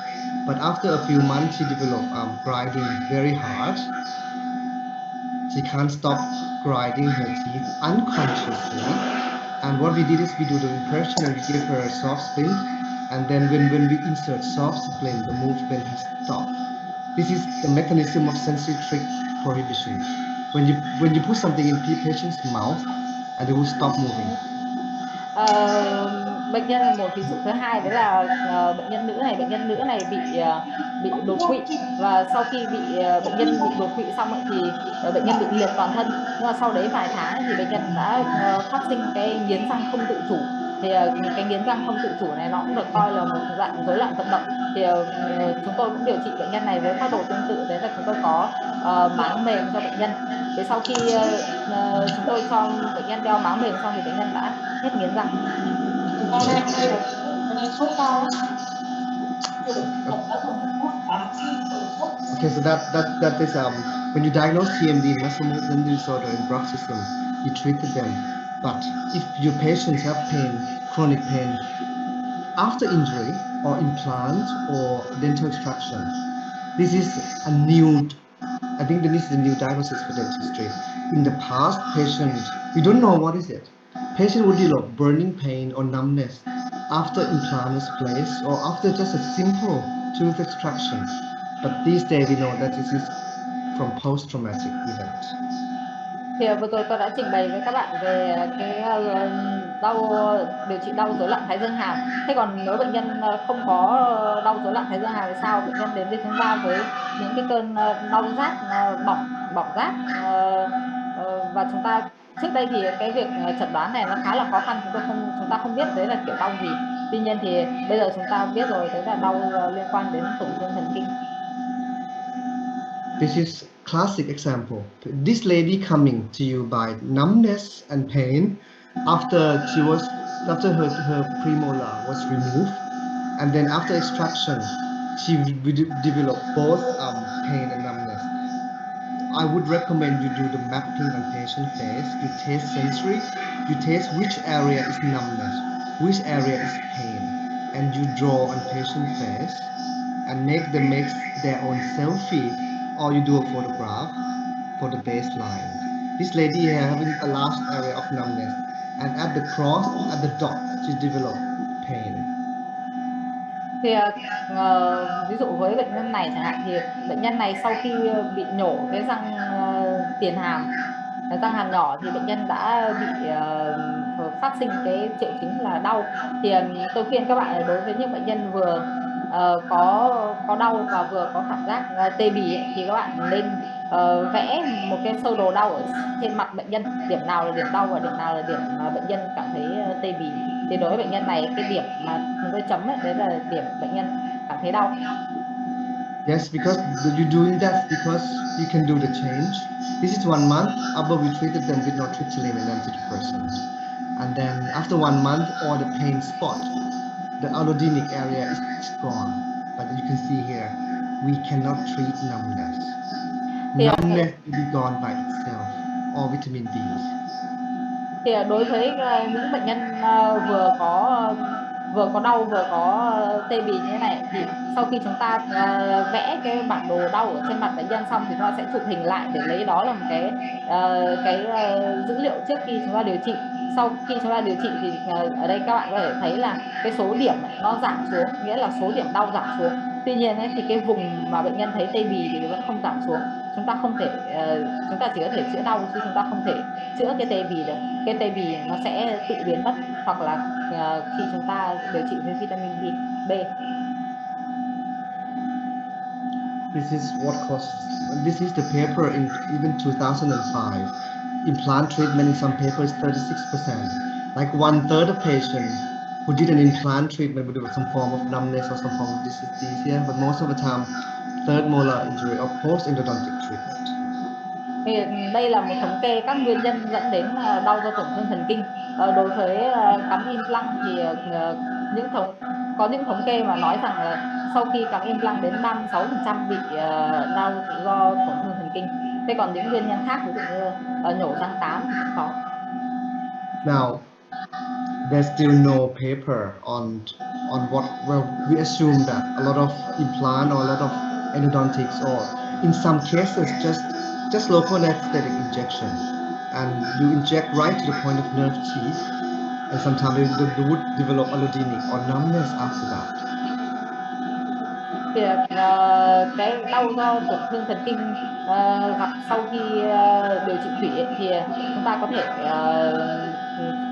But after a few months, she developed grinding very hard. She can't stop grinding her teeth unconsciously. And what we did is we do the impression and we give her a soft splint. And then when we insert soft splint, the movement has stopped. This is the mechanism of sensory trick prohibition. When you put something in patient's mouth, and they will stop moving. Bệnh nhân, một ví dụ thứ hai đấy là bệnh nhân nữ này bị đột quỵ, và sau khi bị bệnh nhân bị đột quỵ xong thì bệnh nhân bị liệt toàn thân, nhưng mà sau đấy vài tháng thì bệnh nhân đã phát sinh cái nghiến răng không tự chủ. Thì cái nghiến răng không tự chủ này nó cũng được coi là một dạng rối loạn vận động. Thì chúng tôi cũng điều trị bệnh nhân này với phác đồ tương tự, đấy là chúng tôi có máng mềm cho bệnh nhân. Thì sau khi chúng tôi cho bệnh nhân đeo máng mềm xong thì bệnh nhân đã hết nghiến răng. Okay, so that is when you diagnose TMD, muscle movement disorder in bruxism, you treated them. But if your patients have pain, chronic pain after injury or implant or dental extraction, this is a new. I think this is a new diagnosis for dentistry. In the past, patient, we don't know what is it. Patient would develop burning pain or numbness after implant is placed or after just a simple tooth extraction. But these days we know that this is from post-traumatic event. Thì vừa rồi tôi đã trình bày với các bạn về cái điều trị đau rối loạn thái dương hàm. Thế còn nếu bệnh nhân không có đau rối loạn thái dương hàm thì sao? Bệnh nhân đến với chúng ta với những cái cơn đau rát, bỏng rát, và chúng ta trước đây thì cái việc chẩn đoán này nó khá là khó khăn, chúng ta không biết đấy là kiểu đau gì. Tuy nhiên thì bây giờ chúng ta biết rồi, đấy là đau liên quan đến tổn thương thần kinh. This is classic example. This lady coming to you by numbness and pain after her premolar was removed, and then after extraction, she developed both pain and numbness. I would recommend you do the mapping on patient face. You taste sensory, you taste which area is numbness, which area is pain, and you draw on patient face and make them make their own selfie, or you do a photograph for the baseline. This lady here having a large area of numbness, and at the cross, at the dot, she developed pain. Thì ví dụ với bệnh nhân này chẳng hạn, thì bệnh nhân này sau khi bị nhổ cái răng tiền hàm răng hàm nhỏ thì bệnh nhân đã bị phát sinh cái triệu chứng là đau. Thì tôi khuyên các bạn là đối với những bệnh nhân vừa có đau và vừa có cảm giác tê bì ấy, thì các bạn nên vẽ một cái sơ đồ đau ở trên mặt bệnh nhân, điểm nào là điểm đau và điểm nào là điểm mà bệnh nhân cảm thấy tê bì. Thì đối với bệnh nhân này, cái điểm mà chúng tôi chấm ấy, đấy là điểm bệnh nhân cảm thấy đau. Yes, because you're doing that because you can do the change. This is 1 month. Above we treated them with nortriptyline and antidepressant, and then after 1 month, all the pain spot, the allodynic area is gone. But you can see here, we cannot treat numbness. Thì Numbness will be gone by itself, or vitamin B. thì đối với những bệnh nhân vừa có đau vừa có tê bì như thế này, thì sau khi chúng ta vẽ cái bản đồ đau ở trên mặt bệnh nhân xong thì chúng ta sẽ chụp hình lại để lấy đó làm dữ liệu trước khi chúng ta điều trị. Sau khi chúng ta điều trị thì ở đây các bạn có thể thấy là cái số điểm ấy, nó giảm xuống, nghĩa là số điểm đau giảm xuống. Tuy nhiên ấy, thì cái vùng mà bệnh nhân thấy tê bì thì vẫn không giảm xuống. Chúng ta không thể chúng ta chỉ có thể chữa đau chứ chúng ta không thể chữa cái tê bì được. Cái tê bì nó sẽ tự biến mất, hoặc là khi chúng ta điều trị với vitamin B. This is what causes. This is the paper in even 2005. Implant treatment in some papers 36%. Like 1/3 of patients who did an implant treatment would develop some form of numbness or some form of dysesthesia, but most of the time, third molar injury or post-endodontic treatment. Thì đây là một thống kê các nguyên nhân dẫn đến đau do tổn thương thần kinh. Đối với cắm implant thì có những thống kê mà nói rằng là sau khi cắm implant đến 36% bị đau do tổn thương thần kinh. Thế còn những nguyên nhân khác, ví dụ như nhổ răng tán thì cũng có. Now, there's still no paper on what, well, we assume that a lot of implant or a lot of endodontics, or in some cases just local anesthetic injection, and you inject right to the point of nerve teeth, and sometimes they would develop allodynic or numbness after that. Thì cái đau do tổn thương thần kinh gặp sau khi điều trị thủy ấy, thì chúng ta có thể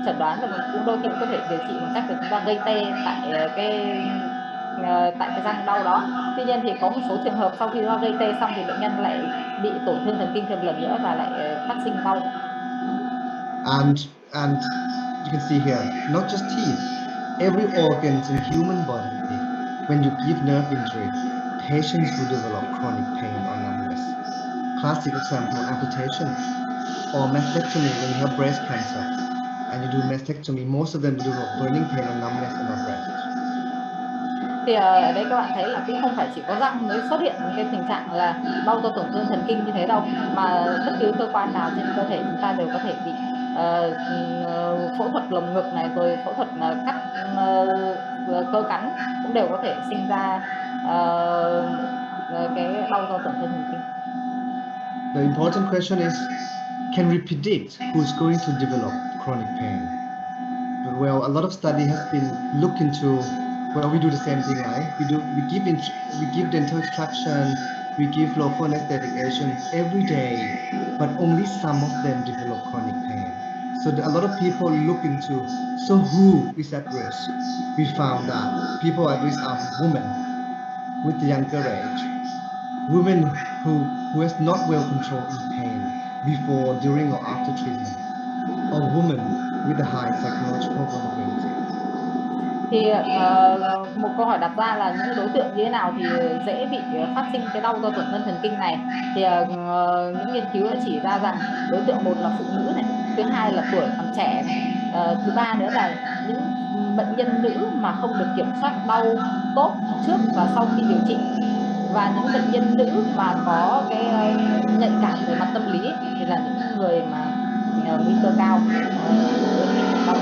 chẩn đoán và cũng đôi khi cũng có thể điều trị bằng cách là chúng ta gây tê tại cái răng đau đó. Tuy nhiên thì có một số trường hợp sau khi do gây tê xong thì bệnh nhân lại bị tổn thương thần kinh thêm lần nữa và lại phát sinh đau. And you can see here, not just teeth, every organ in human body, when you give nerve injury, patients will develop chronic pain or numbness. Classic example, amputation or mastectomy. When you have breast cancer and you do mastectomy, most of them will develop burning pain or numbness in their breast. Thì ở đây các bạn thấy là cũng không phải chỉ có răng mới xuất hiện cái tình trạng là đau do tổn thương thần kinh như thế đâu, mà bất cứ cơ quan nào trên cơ thể chúng ta đều có thể bị phẫu thuật lồng ngực này, rồi phẫu thuật cắt cơ cắn cũng đều có thể sinh ra cái đau do tổn thương thần kinh. The important question is, can we predict who's going to develop chronic pain? Well, a lot of study has been looked into. Well, we do the same thing, right? We give dental extraction, we give local anesthetic agent every day, but only some of them develop chronic pain. So a lot of people look into, so who is at risk? We found that people at risk are women with the younger age, women who has not well controlled pain before, during, or after treatment, or women with a high psychological vulnerability. Thì một câu hỏi đặt ra là những đối tượng như thế nào thì dễ bị phát sinh cái đau do tổn thương thần kinh này. Thì những nghiên cứu đã chỉ ra rằng đối tượng một là phụ nữ này, thứ hai là tuổi còn trẻ này, thứ ba nữa là những bệnh nhân nữ mà không được kiểm soát đau tốt trước và sau khi điều trị, và những bệnh nhân nữ mà có cái nhạy cảm về mặt tâm lý thì là những người mà nguy cơ cao với cái tình trạng đau.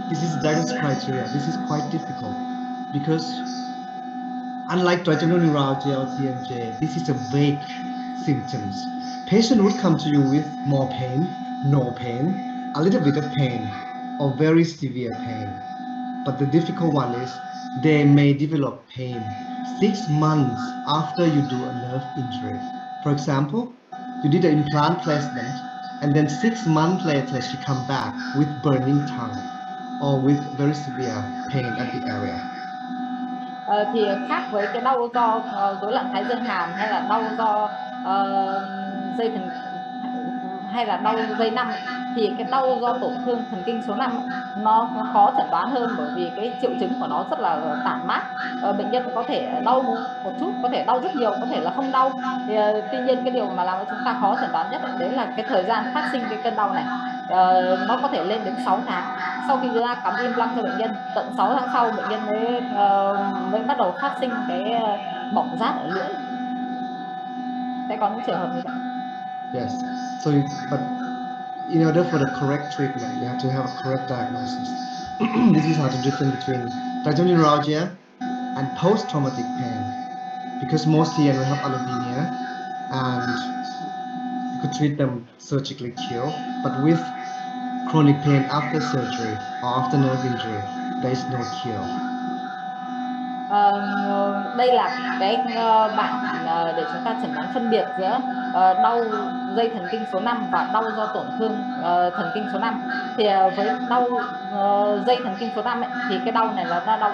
This is diagnosis criteria. This is quite difficult because unlike trigeminal neuralgia or TMJ, this is a vague symptoms. Patient would come to you with more pain, no pain, a little bit of pain, or very severe pain. But the difficult one is they may develop pain 6 months after you do a nerve injury. For example, you did an implant placement, and then 6 months later she come back with burning tongue or with very severe pain at the area. Thì khác với cái đau do rối loạn thái dương hàm hay là đau do dây thần hay là đau dây 5 thì cái đau do tổn thương thần kinh số 5 nó khó chẩn đoán hơn, bởi vì cái triệu chứng của nó rất là tản mát. Bệnh nhân có thể đau một chút, có thể đau rất nhiều, có thể là không đau. Tuy nhiên cái điều mà làm cho chúng ta khó chẩn đoán nhất đấy là cái thời gian phát sinh cái cơn đau này. Nó có thể lên đến 6 tháng sau khi chúng ta cắm implant cho bệnh nhân, tận 6 tháng sau bệnh nhân mới bắt đầu phát sinh cái bỏng rát ở lưỡi. Sẽ có những trường hợp như vậy. Yes. So, but in order for the correct treatment, you have to have a correct diagnosis. This is how to difference between trigeminal neuralgia and post-traumatic pain, because most TN will have allodynia, and you could treat them surgically cure, but with chronic pain after surgery or after nerve injury, there is no cure. Đây là cái bảng để chúng ta chẩn đoán phân biệt giữa đau dây thần kinh số 5 và đau do tổn thương thần kinh số 5. Thì với đau dây thần kinh số 5 ấy, thì cái đau này là đau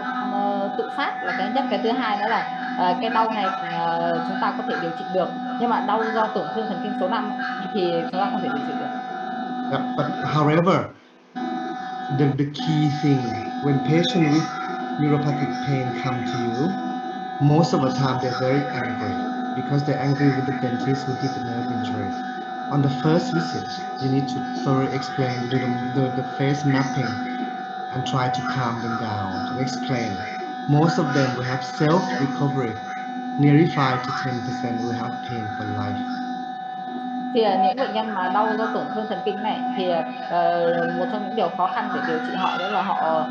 tự phát là cái nhất. Cái thứ hai nữa là cái đau này chúng ta có thể điều trị được, nhưng mà đau do tổn thương thần kinh số 5 thì chúng ta không thể điều trị được. Yeah, but however, the key thing when patient with neuropathic pain come to you, most of the time they're very angry because they're angry with the dentist who did the nerve injury. On the first visit, you need to thoroughly explain, do the face mapping and try to calm them down and explain. Most of them will have self-recovery. Nearly 5 to 10% will have pain for life. Thì những bệnh nhân mà đau do tổn thương thần kinh này thì một trong những điều khó khăn để điều trị họ đó là họ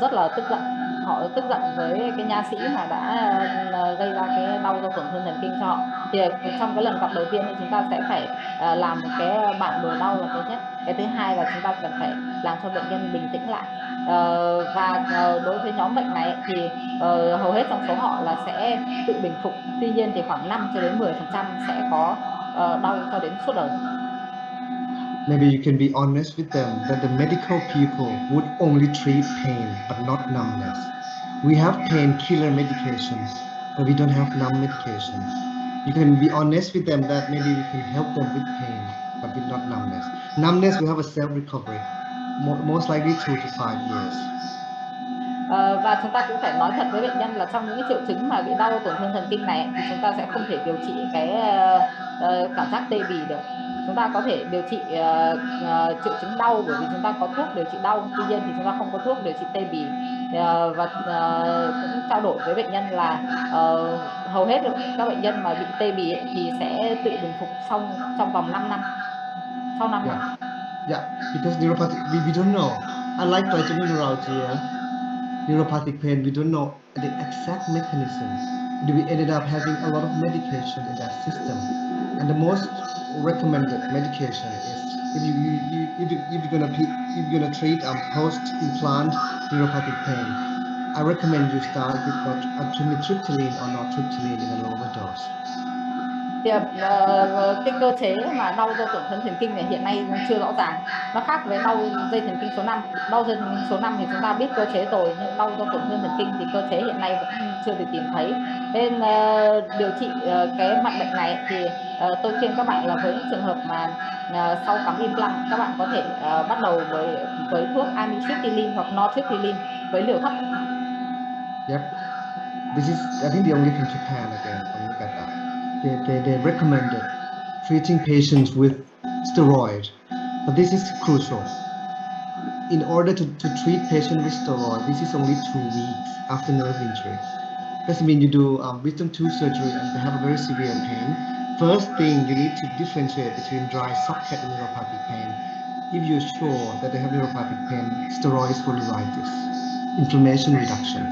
rất là tức giận. Họ tức giận với cái nha sĩ mà đã gây ra cái đau do tổn thương thần kinh cho họ. Thì trong cái lần gặp đầu tiên thì chúng ta sẽ phải làm một cái bản đồ đau là cái nhất. Cái thứ hai là chúng ta cần phải làm cho bệnh nhân bình tĩnh lại. Và đối với nhóm bệnh này thì hầu hết trong số họ là sẽ tự bình phục. Tuy nhiên thì khoảng 5 cho đến 10% sẽ có đau cho đến suốt đời. Maybe you can be honest with them that the medical people would only treat pain but not numbness. We have painkiller medication, but we don't have numb medication. You can be honest with them that maybe we can help them with pain, but with not numbness. Numbness will have a self-recovery, most likely 2 to 5 years. Và chúng ta cũng phải nói thật với bệnh nhân là trong những triệu chứng mà bị đau tổn thương thần kinh này thì chúng ta sẽ không thể điều trị cái cảm giác tê bì được. Chúng ta có thể điều trị triệu chứng đau bởi vì chúng ta có thuốc điều trị đau, tuy nhiên thì chúng ta không có thuốc điều trị tê bì. Và cũng trao đổi với bệnh nhân là hầu hết các bệnh nhân mà bị tê bì ấy, thì sẽ tự bình phục trong vòng 5 năm. Sau 5 năm. Yeah, because neuropathic, we don't know. Unlike trigeminal neuralgia, neuropathic pain, we don't know the exact mechanism. We ended up having a lot of medication in that system, and the most recommended medication is if you're gonna treat post-implant neuropathic pain, I recommend you start with trimethoprim or nortriptyline in a lower dose. Thì cái cơ chế mà đau do tổn thương thần kinh này hiện nay chưa rõ ràng. Nó khác với đau dây thần kinh số 5. Đau dây thần kinh số 5 thì chúng ta biết cơ chế rồi, nhưng đau do tổn thương thần kinh thì cơ chế hiện nay vẫn chưa được tìm thấy. Nên điều trị cái mặt bệnh này thì tôi khuyên các bạn là với những trường hợp mà sau cắm implant, các bạn có thể bắt đầu với thuốc amitriptyline hoặc nortriptyline với liều thấp. Yep. This is, I think, the only thing Japan again when you look at that. They recommended treating patients with steroid, but this is crucial. In order to treat patients with steroid, this is only 2 weeks after nerve injury. Doesn't mean you do wisdom tooth surgery and they have a very severe pain. First thing, you need to differentiate between dry socket and neuropathic pain. If you're sure that they have neuropathic pain, steroids will provide this inflammation reduction.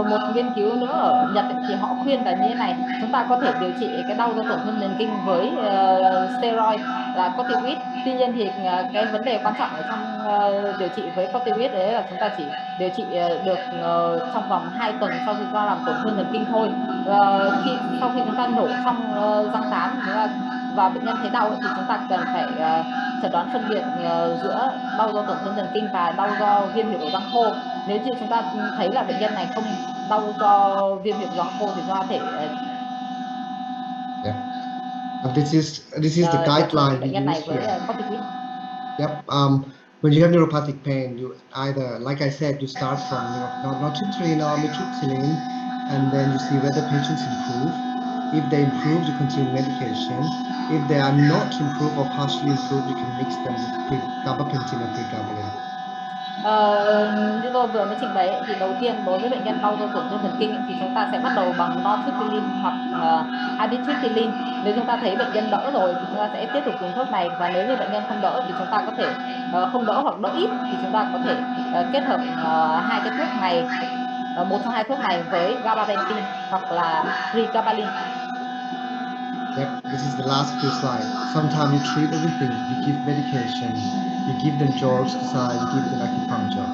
Một nghiên cứu nữa ở Nhật ấy, thì họ khuyên là như thế này: chúng ta có thể điều trị cái đau do tổn thương thần kinh với steroid là corticoid. Tuy nhiên thì cái vấn đề quan trọng ở trong điều trị với corticoid đấy là chúng ta chỉ điều trị được trong vòng 2 tuần sau khi chúng ta làm tổn thương thần kinh thôi. Sau khi chúng ta nhổ xong răng tán và bệnh nhân thấy đau ấy, thì chúng ta cần phải chẩn đoán phân biệt giữa đau do tổn thương thần kinh và đau do viêm huyệt ổ răng khô. Nếu như chúng ta thấy là bệnh nhân này không đau do viêm huyệt răng khô thì chúng ta có thể Yeah. And this is the điều trị guideline bệnh we nhân này use với here. corticoid. Yep. When you have neuropathic pain, you either, like I said, you start from Trigeminal, methotrexate, and then you see whether patients improve. If they improve, you continue medication. If they are not improved or partially improved, you can mix them with gabapentin or pregabalin. Như tôi vừa mới trình bày ấy, thì đầu tiên đối với bệnh nhân đau do tổn thương thần kinh ấy, thì chúng ta sẽ bắt đầu bằng nortriptyline hoặc amitriptyline. Nếu chúng ta thấy bệnh nhân đỡ rồi thì chúng ta sẽ tiếp tục dùng thuốc này, và nếu như bệnh nhân không đỡ thì chúng ta có thể không đỡ hoặc đỡ ít thì chúng ta có thể kết hợp hai cái thuốc này, một trong hai thuốc này với gabapentin hoặc là pregabalin. Yep, this is the last few slides. Sometimes you treat everything. You give medication, you give them jaw exercise, you give them acupuncture,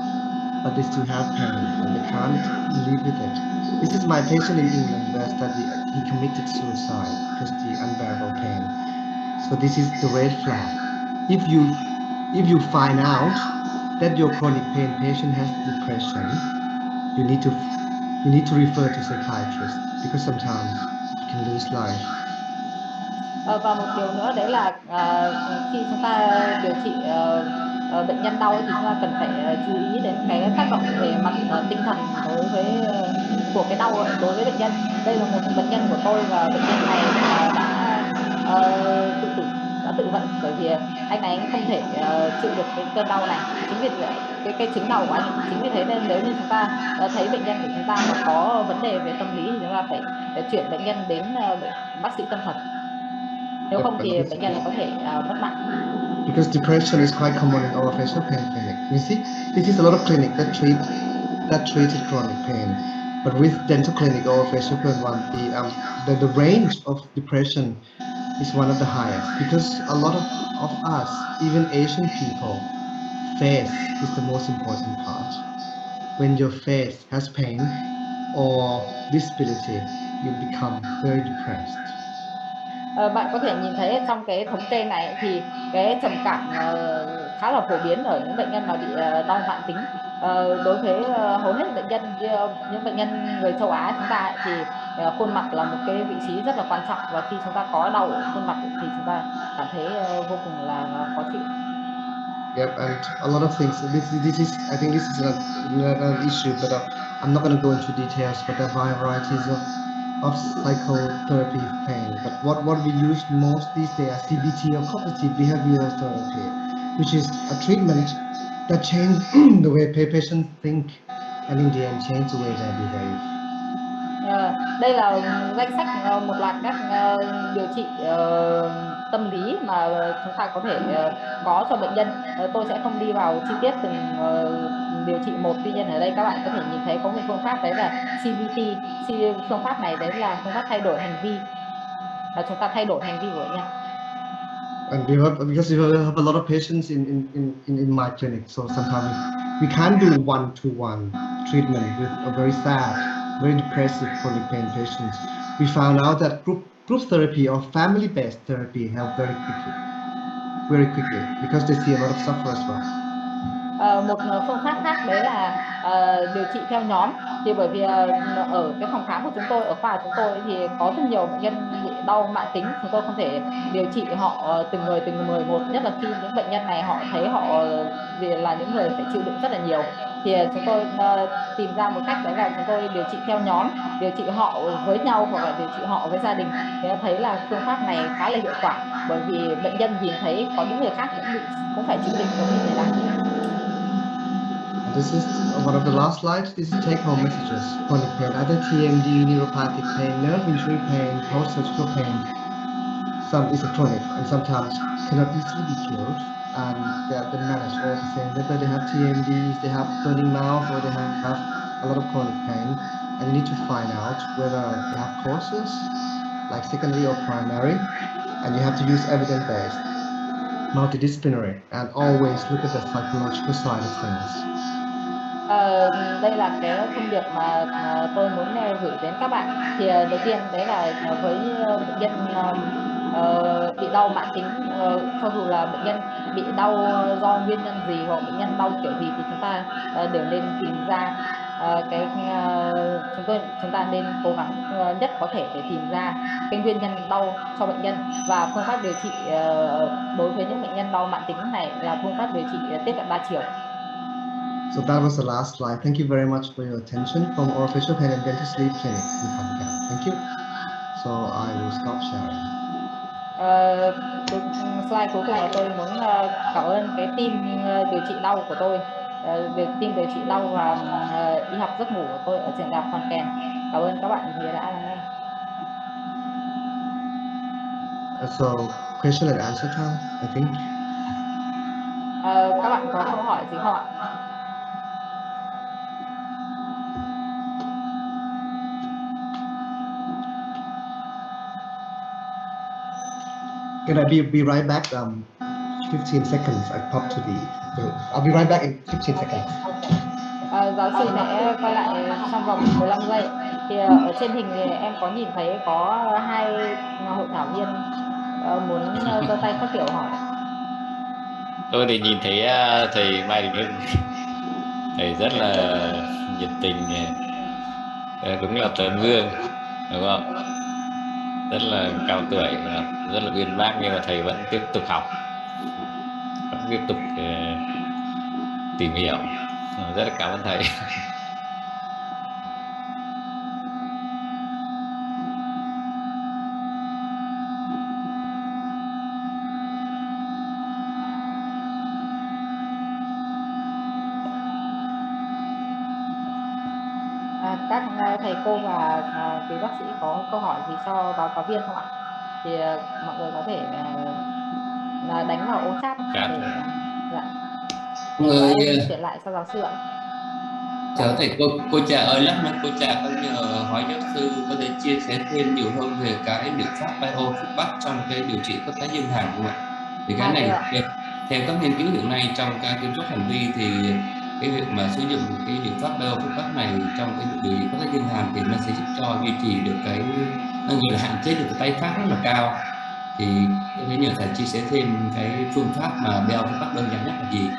but they still have pain and they can't live with it. This is my patient in England where he committed suicide because the unbearable pain. So this is the red flag. If you find out that your chronic pain patient has depression, you need to refer to psychiatrist because sometimes you can lose life. Và một điều nữa đấy là khi chúng ta điều trị bệnh nhân đau ấy, thì chúng ta cần phải chú ý đến cái tác động về mặt tinh thần đối với của cái đau đối với bệnh nhân. Đây là một bệnh nhân của tôi và bệnh nhân này đã tự vận, bởi vì anh này anh không thể chịu được cái cơn đau này. Chính vì cái chứng đau của anh ấy. Chính vì thế nên nếu như chúng ta thấy bệnh nhân của chúng ta mà có vấn đề về tâm lý thì chúng ta phải chuyển bệnh nhân đến bác sĩ tâm thần. Nếu không thì bệnh nhân có thể mất mạng. Because depression is quite common in our facial pain clinic. You see, this is a lot of clinic that treated chronic pain, but with dental clinic or facial pain one, the range of depression is one of the highest because a lot of us, even Asian people, face is the most important part. When your face has pain or disability, you become very depressed. Bạn có thể nhìn thấy trong cái thống kê này thì cái trầm cảm khá là phổ biến ở những bệnh nhân mà bị đau mãn tính. Đối với hầu hết bệnh nhân, những bệnh nhân người châu Á chúng ta thì khuôn mặt là một cái vị trí rất là quan trọng, và khi chúng ta có đau ở khuôn mặt thì chúng ta cảm thấy vô cùng là khó chịu. Yep, and a lot of things. This is I think this is an issue, but I'm not going to go into details. But there are varieties of psychotherapy pain. But what we use most these days are CBT or cognitive behavioral therapy, which is a treatment that change the way patients think, and in the end change the way they behave. Đây là danh sách một loạt các điều trị tâm lý mà chúng ta có thể có cho bệnh nhân. Tôi sẽ không đi vào chi tiết từng điều trị một, tuy nhiên ở đây các bạn có thể nhìn thấy có một phương pháp đấy là CBT. Phương pháp này đấy là phương pháp thay đổi hành vi, là chúng ta thay đổi hành vi của bệnh nhân. And because we have a lot of patients in my clinic, so sometimes we can't do one-to-one treatment with a very sad, very depressive chronic pain patients. We found out that group therapy or family-based therapy help very quickly because they see a lot of suffer as well. Một phương pháp khác đấy là điều trị theo nhóm. Thì bởi vì ở cái phòng khám của chúng tôi, ở khoa của chúng tôi thì có rất nhiều bệnh nhân bị đau mãn tính, chúng tôi không thể điều trị họ từng người một, nhất là khi những bệnh nhân này họ thấy họ vì là những người phải chịu đựng rất là nhiều, thì chúng tôi tìm ra một cách đấy là chúng tôi điều trị theo nhóm, điều trị họ với nhau hoặc là điều trị họ với gia đình. Thì thấy là phương pháp này khá là hiệu quả, bởi vì bệnh nhân nhìn thấy có những người khác cũng phải chịu đựng giống như người ta. This is one of the last slides. This is take-home messages. Chronic pain, either TMD, neuropathic pain, nerve injury pain, post-surgical pain. Some is a chronic and sometimes cannot easily be cured, and they're managed all the same. Whether they have TMDs, they have burning mouth, or they have a lot of chronic pain, and you need to find out whether they have causes like secondary or primary, and you have to use evidence-based, multidisciplinary, and always look at the psychological side of things. Đây là cái thông điệp mà tôi muốn gửi đến các bạn. Thì đầu tiên đấy là với bệnh nhân bị đau mãn tính, cho dù là bệnh nhân bị đau do nguyên nhân gì hoặc bệnh nhân đau kiểu gì thì chúng ta đều nên tìm ra chúng ta nên cố gắng nhất có thể để tìm ra cái nguyên nhân đau cho bệnh nhân, và phương pháp điều trị đối với những bệnh nhân đau mãn tính này là phương pháp điều trị tiếp cận 3 chiều. So that was the last slide. Thank you very much for your attention from Orofacial Pain and Dental Sleep Clinic in Phan. Thank you. So I will stop sharing. Slide cuối cùng là tôi muốn cảm ơn cái team điều trị đau của tôi, team điều trị đau và y học giấc ngủ của tôi ở trường đại học Phan Kèn. Cảm ơn các bạn vì đã lắng nghe. So question and answer time, I think. Các bạn có câu hỏi gì không ạ? Can I be right back? 15 seconds. I pop to the. I'll be right back in 15 seconds. Giáo sư sẽ quay lại trong vòng 15 giây. Thì ở trên hình thì em có nhìn thấy có hai hội thảo viên muốn giơ tay phát biểu hỏi. Tôi thì nhìn thấy thầy Mai Đình Hưng, thầy rất là nhiệt tình, đúng là tấm gương, đúng không? Rất là cao tuổi, rất là uyên bác, nhưng mà thầy vẫn tiếp tục học, vẫn tiếp tục tìm hiểu. Rất là cảm ơn thầy. Các thầy cô và quý bác sĩ có câu hỏi gì cho báo cáo viên không ạ? Thì mọi người có thể đánh vào ô chat để dạ. Người chuyển lại cho giáo sư ạ. chào thầy, cô Trà ơi, lát nữa cô Trà có nhờ hỏi giáo sư có thể chia sẻ thêm nhiều hơn về cái liệu pháp biofeedback trong cái điều trị có tái dương hàm không ạ? Thì cái này theo các nghiên cứu hiện nay trong cái kiểm soát hành vi thì cái việc mà sử dụng cái liệu pháp biofeedback này trong cái điều trị có tái dương hàm thì nó sẽ giúp cho duy trì được cái, nó gọi là hạn chế được cái tái phát rất là cao. Thì có thể nhờ thầy chia sẻ thêm cái phương pháp mà biofeedback đơn giản nhất là gì?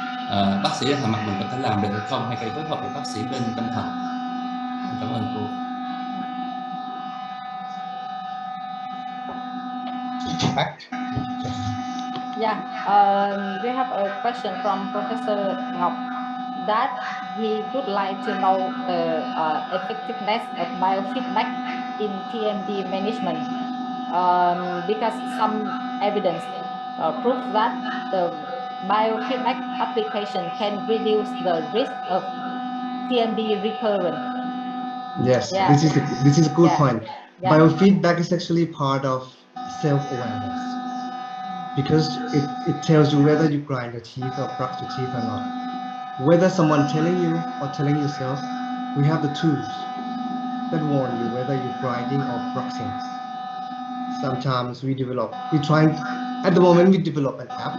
Bác sĩ ở hàm mặt mình có thể làm được hay không, hay phải phối hợp với bác sĩ bên tâm thần? Cảm ơn cô. Yeah, we have a question from Professor Ngọc that he would like to know the effectiveness of biofeedback in TMD management, because some evidence proves that the biofeedback application can reduce the risk of TMD recurrence. Yes, Yeah. this is a good Yeah. point. Yeah. Biofeedback is actually part of self-awareness because it tells you whether you grind your teeth or brush your teeth or not. Whether someone telling you or telling yourself, we have the tools that warn you whether you're grinding or brushing. Sometimes at the moment we develop an app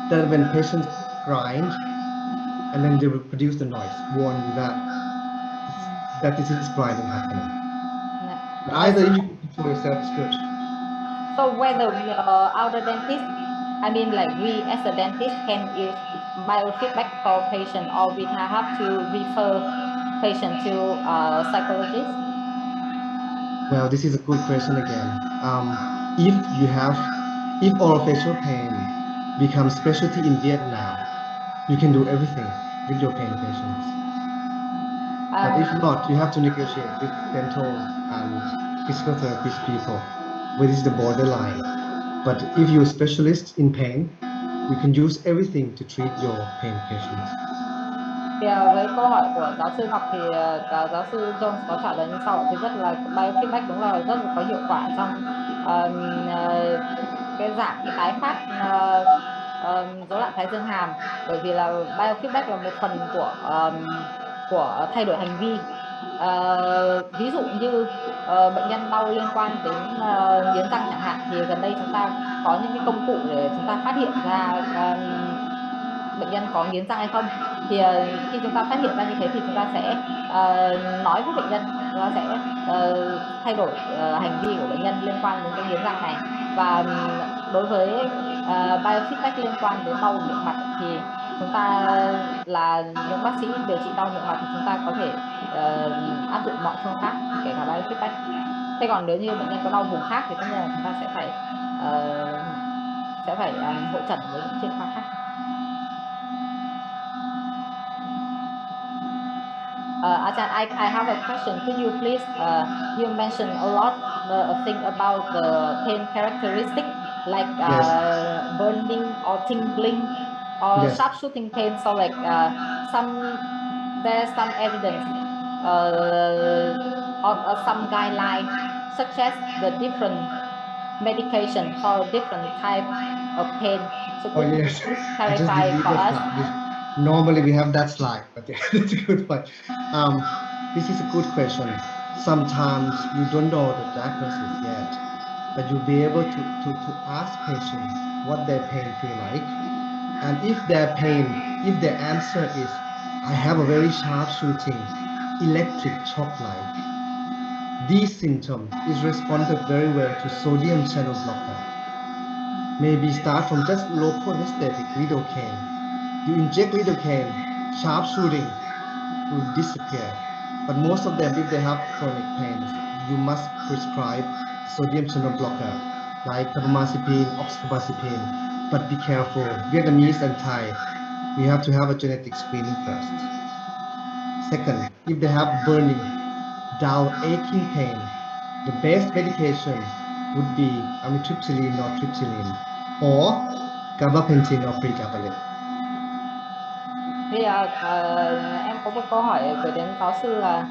that when patients grind and then they will produce the noise, warn you that this is grinding happening. Yeah. But either if you for yourself is good. So whether our dentist, I mean like we as a dentist can use biofeedback for patient, or we have to refer patient to psychologist? Well, this is a good question again. If orofacial pain becomes specialty in Vietnam, you can do everything with your pain patients. But if not, you have to negotiate with dental and physical therapist people, where is the borderline. But if you're a specialist in pain, you can use everything to treat your pain patients. Thì với câu hỏi của giáo sư Ngọc thì giáo sư Jones có trả lời như sau. Thứ nhất là biofeedback đúng là rất là có hiệu quả trong cái giảm cái tái phát rối loạn thái dương hàm, bởi vì là biofeedback là một phần của của thay đổi hành vi. Ví dụ như bệnh nhân đau liên quan đến nghiến răng chẳng hạn, thì gần đây chúng ta có những cái công cụ để chúng ta phát hiện ra bệnh nhân có nghiến răng hay không. Thì khi chúng ta phát hiện ra như thế thì chúng ta sẽ nói với bệnh nhân, chúng ta sẽ thay đổi hành vi của bệnh nhân liên quan đến cái nghiến răng này. Và đối với biofeedback liên quan đến đau miệng mặt thì chúng ta là những bác sĩ điều trị đau miệng mặt thì chúng ta có thể áp dụng mọi phương pháp kể cả biofeedback. Thế còn nếu như bệnh nhân có đau vùng khác thì tất nhiên là chúng ta sẽ phải hội chẩn với những chuyên khoa khác. Ajahn, I have a question. Could you please, you mentioned a lot of things about the pain characteristic, like burning or tingling or Yes. sharp shooting pain. So like there's some evidence or some guideline suggest the different medication for different type of pain. So Oh could you yes, please I just clarify deleted for us? Normally we have that slide, but yeah, that's a good point. This is a good question. Sometimes you don't know the diagnosis yet, but you'll be able to ask patients what their pain feel like. And if their answer is, I have a very sharp shooting, electric shock like, these symptoms is responded very well to sodium channel blocker. Maybe start from just local anesthetic, lidocaine. You inject lidocaine, sharp shooting will disappear. But most of them, if they have chronic pains, you must prescribe sodium channel blocker, like carbamazepine, oxcarbazepine. But be careful, Vietnamese and Thai, we have to have a genetic screening first. Second, if they have burning, dull, aching pain, the best medication would be amitriptyline or triptyline, or gabapentin or pregabalin. Thì em có một câu hỏi gửi đến giáo sư là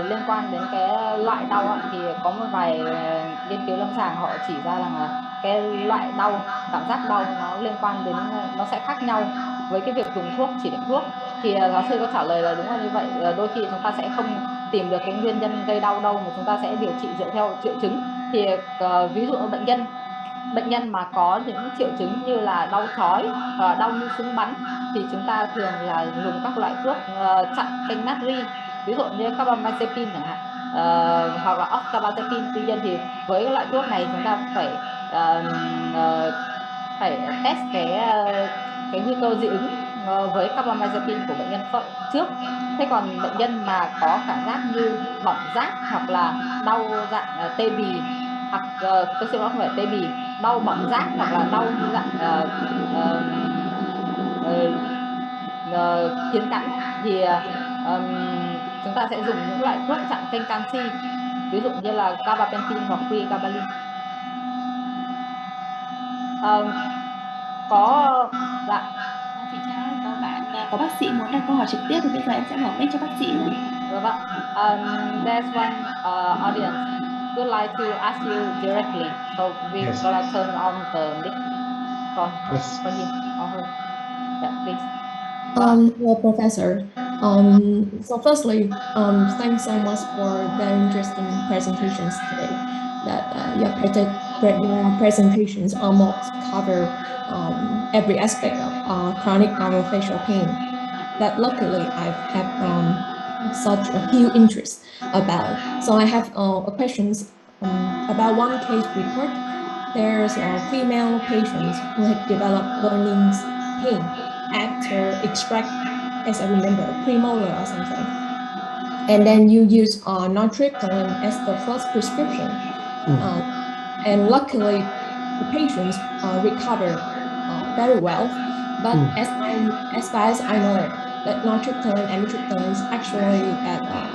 liên quan đến cái loại đau ạ, thì có một vài nghiên cứu lâm sàng họ chỉ ra rằng là cái loại đau, cảm giác đau nó liên quan đến, nó sẽ khác nhau với cái việc dùng thuốc, chỉ định thuốc. Thì giáo sư có trả lời là đúng là như vậy. Đôi khi chúng ta sẽ không tìm được cái nguyên nhân gây đau đâu, mà chúng ta sẽ điều trị dựa theo triệu chứng. Thì ví dụ bệnh nhân mà có những triệu chứng như là đau chói, đau như súng bắn, thì chúng ta thường là dùng các loại thuốc chặn kênh natri, ví dụ như carbamazepine chẳng hạn, hoặc là oxcarbazepine. Tuy nhiên thì với các loại thuốc này chúng ta phải test cái nguy cơ dị ứng với carbamazepine của bệnh nhân trước. Thế còn bệnh nhân mà có cảm giác như bỏng rát hoặc là đau dạng tê bì, hoặc tôi xin lỗi, không phải tê bì, đau bỏng rát hoặc là đau như dạng kiến cắn, thì chúng ta sẽ dùng những loại thuốc chặn kênh canxi, ví dụ như là gabapentin hoặc pregabalin. Dạ. Chị cho có bạn có bác sĩ muốn đặt câu hỏi trực tiếp thì bây giờ em sẽ mở mic cho bác sĩ nhé. Vâng. There's one audience who would like to ask you directly, so we're Yes. gonna turn on the mic for Yes. him or her. Yeah, please. Hello, Professor. So firstly, thanks so much for very interesting presentations today. That your presentations almost cover every aspect of chronic orofacial pain. That luckily I've had such a huge interest about. So I have questions about one case report. There's a female patient who had developed burning pain after extract, as I remember, premolar or something. And then you use nortriptyline as the first prescription. And luckily, the patients recovered very well. But as far as I know, that nortriptyline and amitriptyline is actually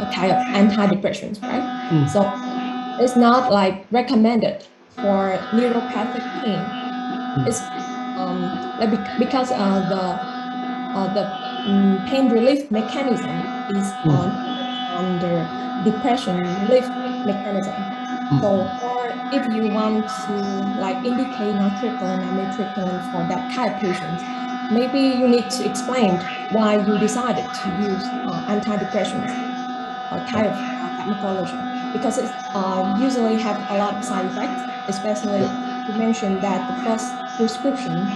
a kind of antidepressants, right? So it's not like recommended for neuropathic pain. It's because the pain relief mechanism is on the depression relief mechanism. So, or if you want to like indicate nortriptyline and amitriptyline for that kind of patients, maybe you need to explain why you decided to use antidepressants kind of pharmacology, because it usually have a lot of side effects, especially you mentioned that the first prescription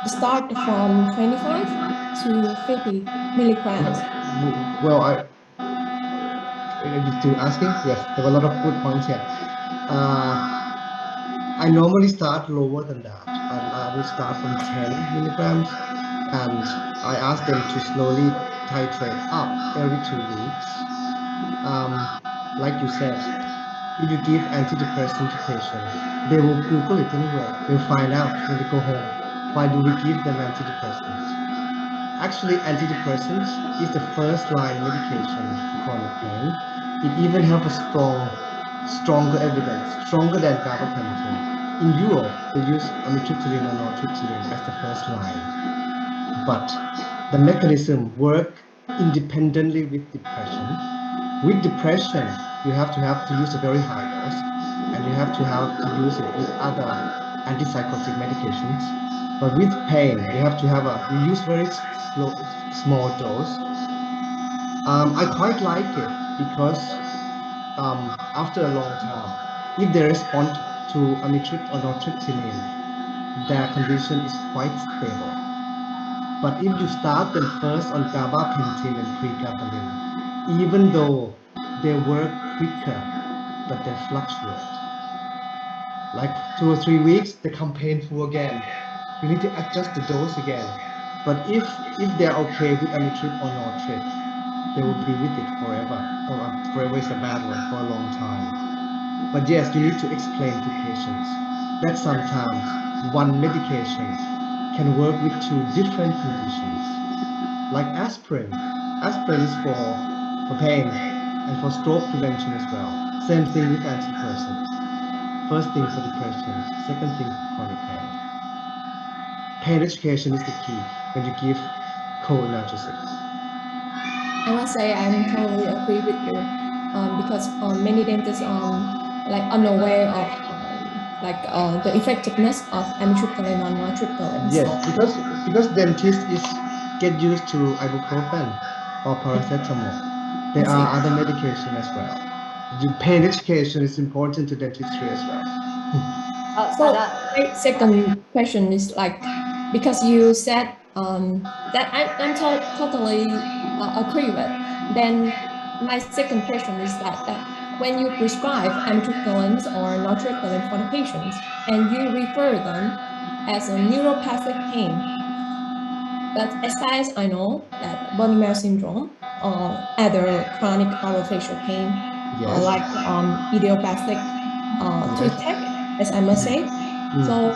start from 25 to 50 milligrams. Well, are you still asking? Yes, there were a lot of good points here. I normally start lower than that, and I will start from 10 milligrams, and I ask them to slowly titrate up every 2 weeks. Like you said, if you give antidepressant to patients, they will Google it anyway. They'll find out when they go home. Why do we give them antidepressants? Actually, antidepressants is the first line medication for chronic pain. It even have a stronger evidence, stronger than gabapentin. In Europe, they use amitriptyline or nortriptyline as the first line. But the mechanism work independently with depression. With depression, you have to use a very high dose, and you have to use it with other antipsychotic medications. But with pain, you use very small dose. I quite like it because after a long time, if they respond to amitriptyline or nortriptyline, their condition is quite stable. But if you start them first on gabapentin and pregabalin, even though they work quicker, but they fluctuate. Like 2 or 3 weeks, they become painful again. You need to adjust the dose again. But if they're okay with amitrip or nortrip, they will be with it forever. Or forever is a bad word, for a long time. But yes, you need to explain to patients that sometimes one medication can work with 2 different conditions. Like aspirin. Aspirin is for pain and for stroke prevention as well. Same thing with antidepressants. First thing for depression, second thing for chronic pain. Pain education is the key when you give cholinergic. I must say I'm totally agree with you, because many dentists like unaware of the effectiveness of amitriptyline or nortriptyline. Yes, So because dentists get used to ibuprofen or paracetamol. There I see. are other medication as well. Pain education is important to dentistry as well. So my second question is like, because you said that I'm totally agree with. Then my second question is that when you prescribe amitriptyline or nortriptyline for the patients and you refer them as a neuropathic pain, but as far as I know that bony marrow syndrome or other chronic orofacial pain, Yes. like idiopathic toothache, as I must say. So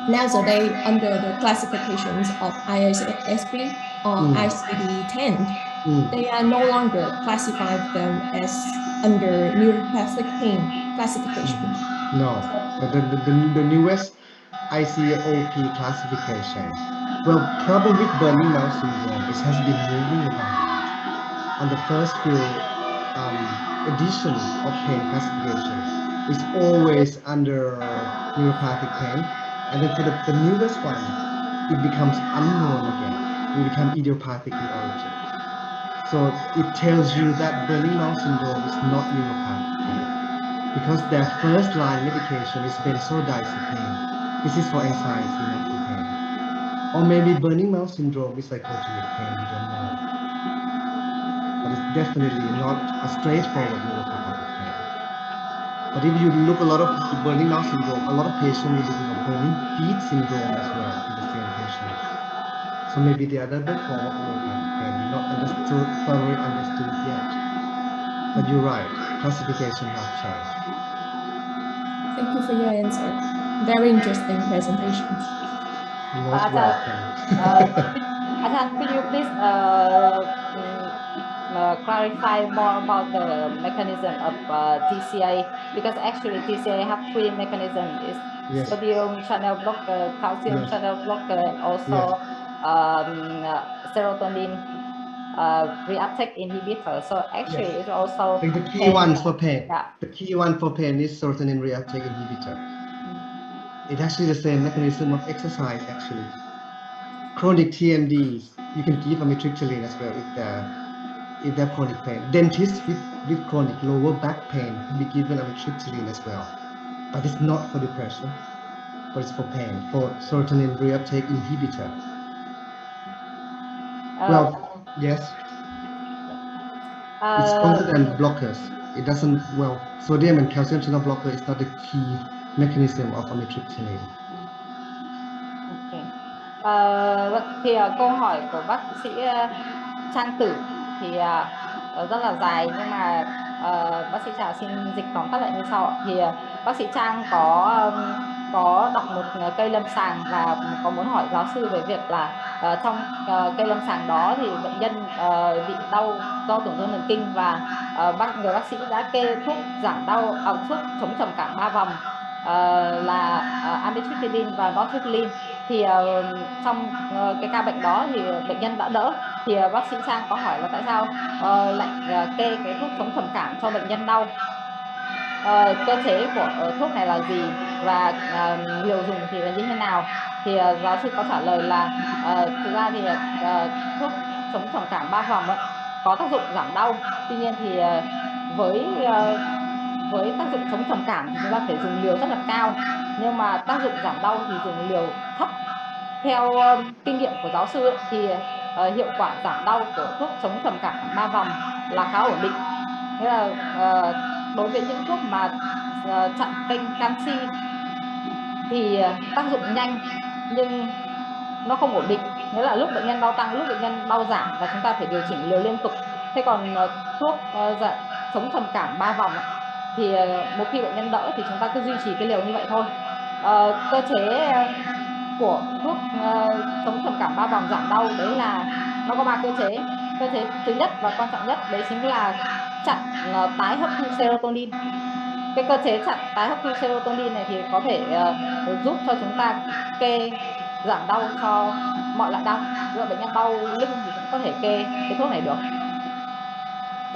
nowadays, under the classifications of ISSP or ICD-10, they are no longer classified them as under neuropathic pain classification. No, the newest ICOP classification. Well, problem with burning mouth syndrome is has been moving around. On the first few edition of pain classification is always under neuropathic pain, and then for the newest one, it becomes unknown again. It becomes idiopathic in origin. So it tells you that burning mouth syndrome is not neuropathic pain, because their first line medication is benzodiazepine. This is for anxiety, not for pain. Or maybe burning mouth syndrome is psychotic pain, we don't know. But it's definitely not a straightforward neuropathic pain. But if you look a lot of burning mouth syndrome, a lot of patients will develop burning feet syndrome as well in the same patient. So maybe the other form of neuropathic pain is not thoroughly understood yet. But you're right, classification has changed. Thank you for your answer. Very interesting presentations. You're most welcome. Ajahn, could you please clarify more about the mechanism of TCA? Because actually TCA have 3 mechanisms: is Yes. sodium channel blocker, calcium Yes. channel blocker, and also serotonin reuptake inhibitor. So actually, Yes. it's also Like the key pain. ones for pain. Yeah. The key one for pain is serotonin reuptake inhibitor. It's actually the same mechanism of exercise actually. Chronic TMDs, you can give amitriptyline as well if they're chronic pain. Dentists with chronic lower back pain can be given amitriptyline as well. But it's not for depression, but it's for pain, for serotonin reuptake inhibitor. Well, yes, it's stronger than blockers. It doesn't, well, sodium and calcium channel blocker is not the key mechanism of amitriptyline. Okay. Vâng, thì câu hỏi của bác sĩ Trang Tử thì rất là dài, nhưng mà bác sĩ Trà xin dịch tóm tắt lại như sau ạ. Thì bác sĩ Trang có đọc một cây lâm sàng và có muốn hỏi giáo sư về việc là trong cây lâm sàng đó thì bệnh nhân bị đau do tổn thương thần kinh, và người bác sĩ đã kê thuốc giảm đau, thuốc chống trầm cảm 3 vòng là amitriptyline và nortriptyline. Thì trong cái ca bệnh đó thì bệnh nhân đã đỡ. Thì bác sĩ Trang có hỏi là tại sao lại kê cái thuốc chống trầm cảm cho bệnh nhân đau, cơ chế của thuốc này là gì, và liều dùng thì là như thế nào. Thì giáo sư có trả lời là thực ra thì thuốc chống trầm cảm 3 vòng ấy, có tác dụng giảm đau. Tuy nhiên thì với tác dụng chống trầm cảm thì chúng ta phải dùng liều rất là cao, nhưng mà tác dụng giảm đau thì dùng liều thấp. Theo kinh nghiệm của giáo sư ấy, thì hiệu quả giảm đau của thuốc chống trầm cảm 3 vòng là khá ổn định. Nghĩa là đối với những thuốc mà chặn kênh canxi thì tác dụng nhanh nhưng nó không ổn định. Nghĩa là lúc bệnh nhân đau tăng, lúc bệnh nhân đau giảm, và chúng ta phải điều chỉnh liều liên tục. Thế còn thuốc chống trầm cảm 3 vòng ấy, thì một khi bệnh nhân đỡ thì chúng ta cứ duy trì cái liều như vậy thôi. Cơ chế của thuốc chống trầm cảm 3 vòng giảm đau đấy là nó có 3 cơ chế. Cơ chế thứ nhất và quan trọng nhất đấy chính là chặn tái hấp thu serotonin. Cái cơ chế chặn tái hấp thu serotonin này thì có thể giúp cho chúng ta kê giảm đau cho mọi loại đau. Ví dụ bệnh nhân đau lưng thì cũng có thể kê cái thuốc này được,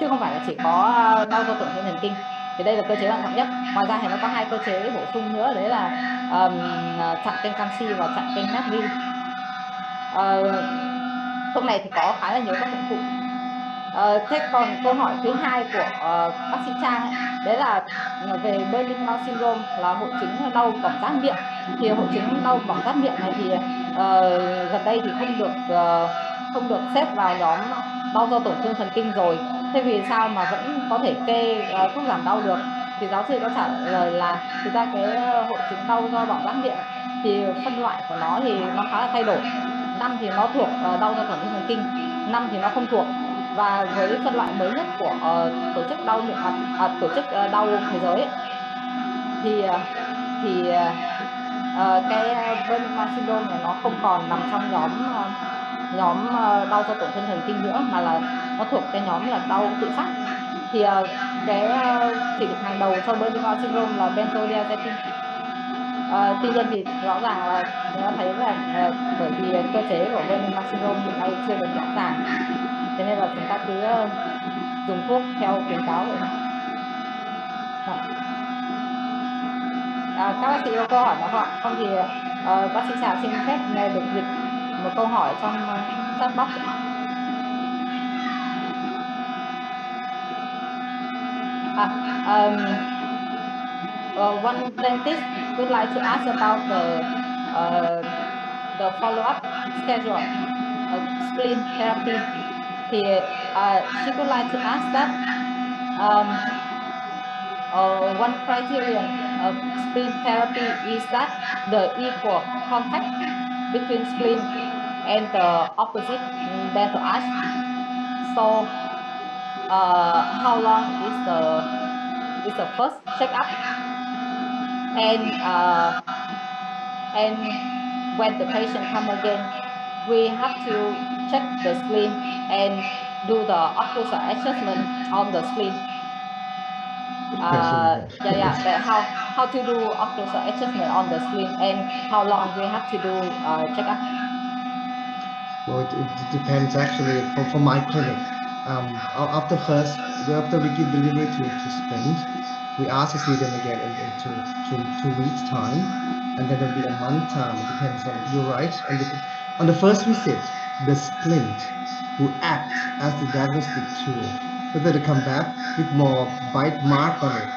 chứ không phải là chỉ có đau do tổn thương thần kinh. Thì đây là cơ chế quan trọng nhất. Ngoài ra thì nó có 2 cơ chế bổ sung nữa, đấy là chặn kênh canxi và chặn kênh natri. Thuốc này thì có khá là nhiều tác dụng phụ. Thế còn câu hỏi thứ hai của bác sĩ Trang ấy, đấy là về burning mouth syndrome, là hội chứng đau bỏng rát miệng. Thì hội chứng đau bỏng rát miệng này thì gần đây thì không được xếp vào nhóm đau do tổn thương thần kinh rồi. Thế vì sao mà vẫn có thể kê thuốc giảm đau được? Thì giáo sư có trả lời là thực ra cái hội chứng đau do bỏng rát miệng thì phân loại của nó thì nó khá là thay đổi. 5 thì nó thuộc đau do tổn thương thần kinh, 5 thì nó không thuộc. Và với phân loại mới nhất của tổ chức đau miệng tổ chức đau thế giới ấy, thì cái burning mouth syndrome này nó không còn nằm trong nhóm đau do tổn thương thần kinh nữa, mà là nó thuộc cái nhóm là đau tự phát. Thì cái chỉ định hàng đầu cho burning mouth syndrome là benzodiazepine. Tuy nhiên thì rõ ràng là chúng ta thấy là bởi vì cơ chế của burning mouth syndrome hiện nay chưa được rõ ràng, thế nên là chúng ta cứ dùng thuốc theo khuyến cáo vậy. Các bác sĩ có câu hỏi nào không ạ? Không thì bác sĩ Trà xin phép được dịch một câu hỏi trong chat box. One dentist would like to ask about the follow-up schedule of spleen therapy. Thì she would like to ask that one criterion of spleen therapy is that the equal contact between spleen and the opposite dental arch. So how long is the first checkup, and when the patient come again, we have to check the spleen and do the occlusal adjustment on the spleen. How to do occlusal adjustment on the spleen, and how long we have to do checkup. Well, it depends actually. For my clinic, after we give delivery to spleen, we ask to see them again in 2 weeks time, and then there'll be a month time. It depends on, you're right. On the first visit, the splint will act as the diagnostic tool, whether to come back with more bite mark on it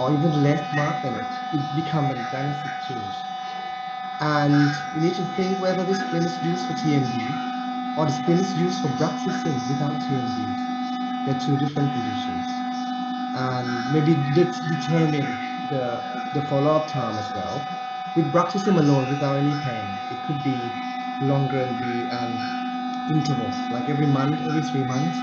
or even less mark on it. It becomes a diagnostic tool. And you need to think whether this splint is used for TMD or the splint is used for bruxism without TMD. They're two different conditions. And maybe determine the follow-up time as well. With bruxism alone without any pain, it could be longer in the interval, like every month, every 3 months,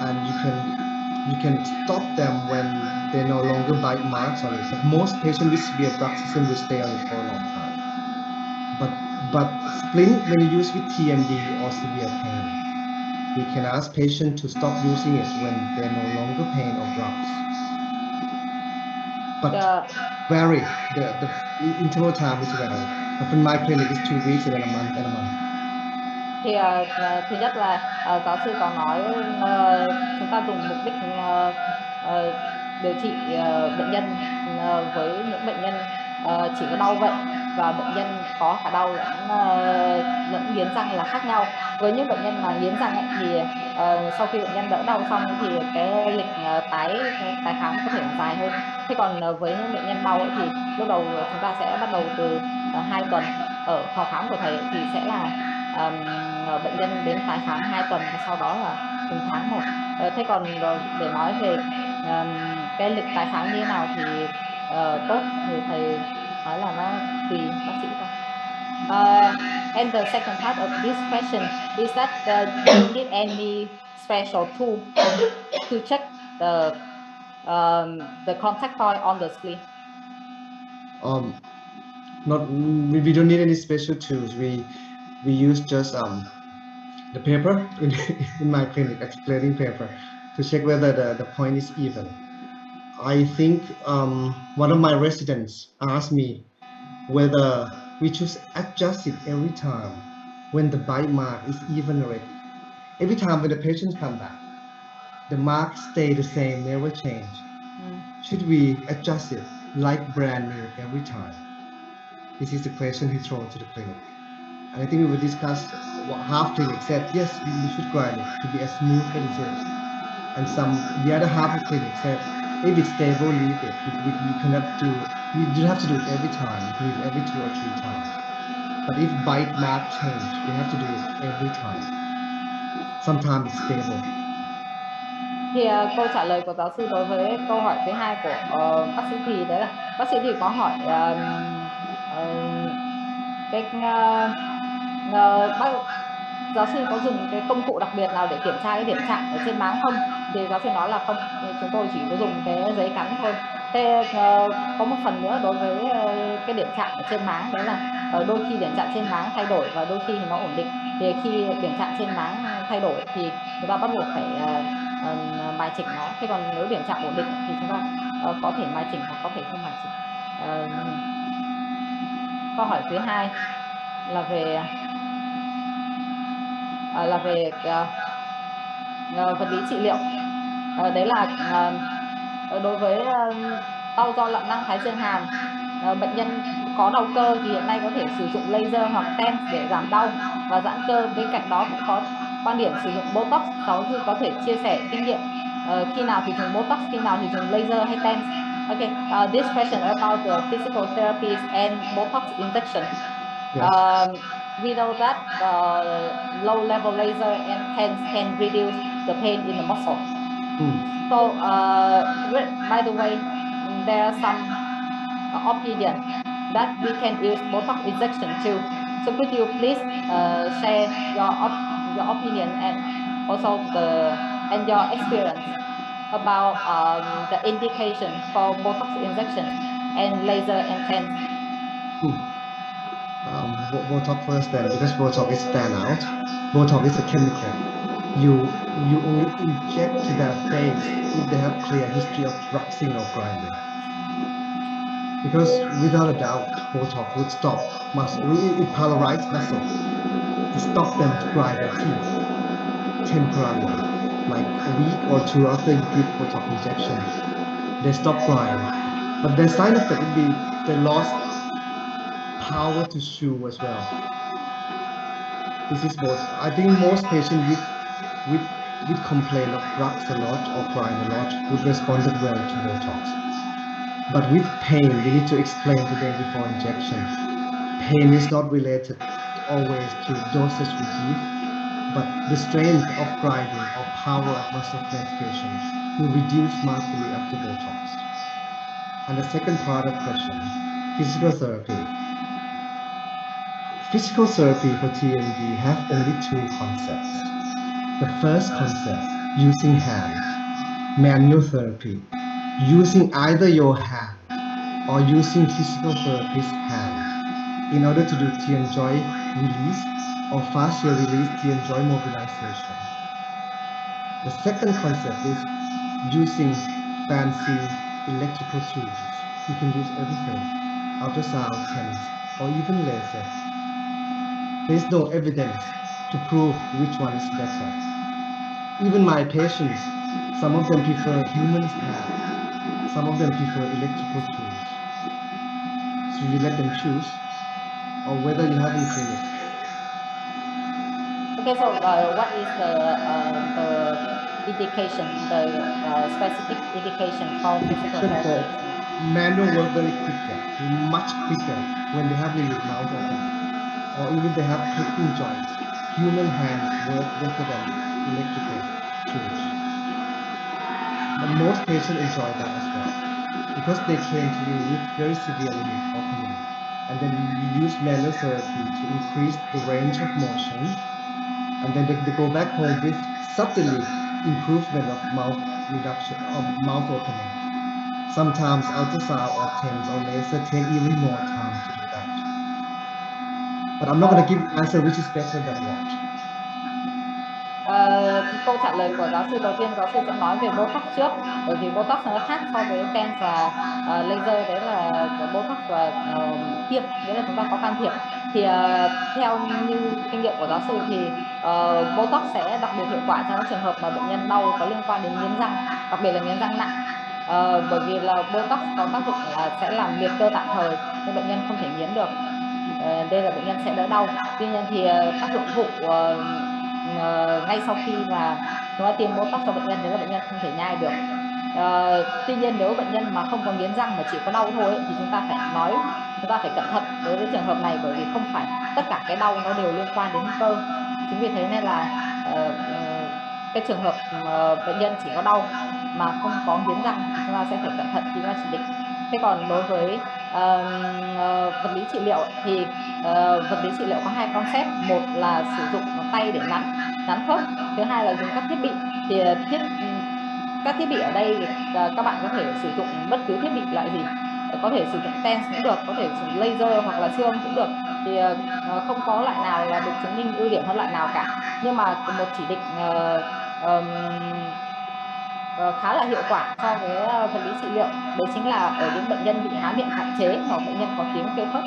and you can stop them when they no longer bite marks on it. But most patients with severe bruxism will stay on it for a long time. But splint, when you use with TMD or severe pain, we can ask patient to stop using it when they're no longer pain or drugs. But vary, the interval time is vary. But in my clinic is 2 weeks and then a month and a month. Thì thứ nhất là giáo sư có nói chúng ta dùng mục đích điều trị bệnh nhân với những bệnh nhân chỉ có đau vậy và bệnh nhân có cả đau lẫn nghiến răng là khác nhau. Với những bệnh nhân mà nghiến răng ấy, thì sau khi bệnh nhân đỡ đau xong thì cái lịch tái khám có thể là dài hơn. Thế còn với những bệnh nhân đau ấy, thì lúc đầu chúng ta sẽ bắt đầu từ 2 tuần. Ở phòng khám của thầy thì sẽ là bệnh nhân đến tái khám 2 tuần và sau đó là từng tháng một. Thế còn để nói về cái lịch tái khám như thế nào thì tốt thì thầy nói là nó tùy bác sĩ thôi. And the second part of this question is that do you need any special tool to check the contact point on the spleen? We don't need any special tools. We use just the paper in my clinic, explaining paper, to check whether the point is even. I think one of my residents asked me whether we should adjust it every time when the bite mark is even already. Every time when the patients come back, the marks stay the same, never change. Should we adjust it like brand new every time? This is the question he thrown to the clinic. And I think we will discuss what half clinic said, yes, we should grind it to be as smooth as it is. And the other half of clinic said, if it's stable, leave it. We cannot do, we don't have to do it every time. We do it every 2 or 3 times. But if bite mark change, we have to do it every time. Sometimes it's stable. Thì câu trả lời của giáo sư đối với câu hỏi thứ hai của bác sĩ Thì đấy là bác sĩ Thì có hỏi giáo sư có dùng cái công cụ đặc biệt nào để kiểm tra cái điểm chạm ở trên máng không? Thì giáo sư nói là không, chúng tôi chỉ có dùng cái giấy cắn thôi. Thế có một phần nữa đối với cái điểm chạm ở trên máng, đấy là đôi khi điểm chạm trên máng thay đổi và đôi khi thì nó ổn định. Thì khi điểm chạm trên máng thay đổi thì chúng ta bắt buộc phải mài chỉnh nó. Thế còn nếu điểm chạm ổn định thì chúng ta có thể mài chỉnh hoặc có thể không mài chỉnh. Câu hỏi thứ hai là về vật lý trị liệu. Đấy là đối với đau do lợn năng thái dương hàm, bệnh nhân có đau cơ thì hiện nay có thể sử dụng laser hoặc TENS để giảm đau và giãn cơ. Bên cạnh đó cũng có quan điểm sử dụng Botox. Giáo sư có thể chia sẻ kinh nghiệm khi nào thì dùng Botox, khi nào thì dùng laser hay TENS. Okay, this question about the physical therapies and Botox injection. Yes. We know that low-level laser and TENS can reduce the pain in the muscle. So, by the way, there are some opinion that we can use Botox injection too. So could you please share your opinion and also your experience about the indication for Botox injection and laser and TENS? Botox first then, because Botox is stand out. Botox is a chemical. You only inject to their face if they have clear history of bruxing or grinding. Because without a doubt, Botox would stop muscle. It paralyzes muscle. It stops them to grind their teeth temporarily, like a week or 2 after you give Botox injection. They stop grinding, but the side effect would be they lost power to chew as well. This is both. I think most patients with complaint of drugs a lot or crying a lot would responded well to Botox. But with pain, we need to explain to them before injection. Pain is not related always to dosage we give, but the strength of grinding or power of muscle medication will reduce markedly after Botox. And the second part of the question, physical therapy. Physical therapy for TMD have only two concepts. The first concept, using hand, manual therapy, using either your hand or using physical therapist's hand in order to do TM joint release or fascial release TM joint mobilization. The second concept is using fancy electrical tools. You can use everything, ultrasound, TENS, or even laser. There is no evidence to prove which one is better. Even my patients, some of them prefer human hand, some of them prefer electrical tools. So you let them choose, or whether you have in clinic. Okay, so what is the indication, the specific indication for physical therapy? Manual work very quicker, much quicker when they have limited mouth open, or even they have clicking joints. Human hands work better than electrical tools. But most patients enjoy that as well, because they came to you with very severe limit opening, and then you use manual therapy to increase the range of motion, and then they go back home with subtly improvement of mouth reduction of mouth opening. Sometimes ultrasound or TENS or laser take even more time to do that. But I'm not going to give you an answer which is better than what. Thì câu trả lời của giáo sư đầu tiên, giáo sư sẽ nói về Botox trước, bởi vì Botox nó khác so với TENS và laser, đấy là Botox và tiêm, nghĩa là chúng ta có can thiệp. Thì theo như kinh nghiệm của giáo sư thì Botox sẽ đặc biệt hiệu quả trong các trường hợp mà bệnh nhân đau có liên quan đến nghiến răng, đặc biệt là nghiến răng nặng. Bởi vì là Botox có tác dụng là sẽ làm liệt cơ tạm thời nên bệnh nhân không thể nghiến được, đây là bệnh nhân sẽ đỡ đau. Tuy nhiên thì tác dụng phụ ngay sau khi mà chúng ta tiêm Botox cho bệnh nhân đấy là bệnh nhân không thể nhai được. Tuy nhiên nếu bệnh nhân mà không có nghiến răng mà chỉ có đau thôi ấy, thì chúng ta phải cẩn thận đối với trường hợp này, bởi vì không phải tất cả cái đau nó đều liên quan đến cơ. Chính vì thế nên là cái trường hợp bệnh nhân chỉ có đau mà không có nghiến răng thì chúng ta sẽ phải cẩn thận khi chúng ta chỉ định. Thế còn đối với vật lý trị liệu thì vật lý trị liệu có hai concept, một là sử dụng tay để nắn khớp, thứ hai là dùng các thiết bị. Thì các thiết bị ở đây thì các bạn có thể sử dụng bất cứ thiết bị loại gì, có thể sử dụng TENS cũng được, có thể sử dụng laser hoặc là siêu âm cũng được, thì không có loại nào là được chứng minh ưu điểm hơn loại nào cả. Nhưng mà một chỉ định khá là hiệu quả so với vật lý trị liệu đấy chính là ở những bệnh nhân bị há miệng hạn chế hoặc bệnh nhân có tiếng kêu khóc.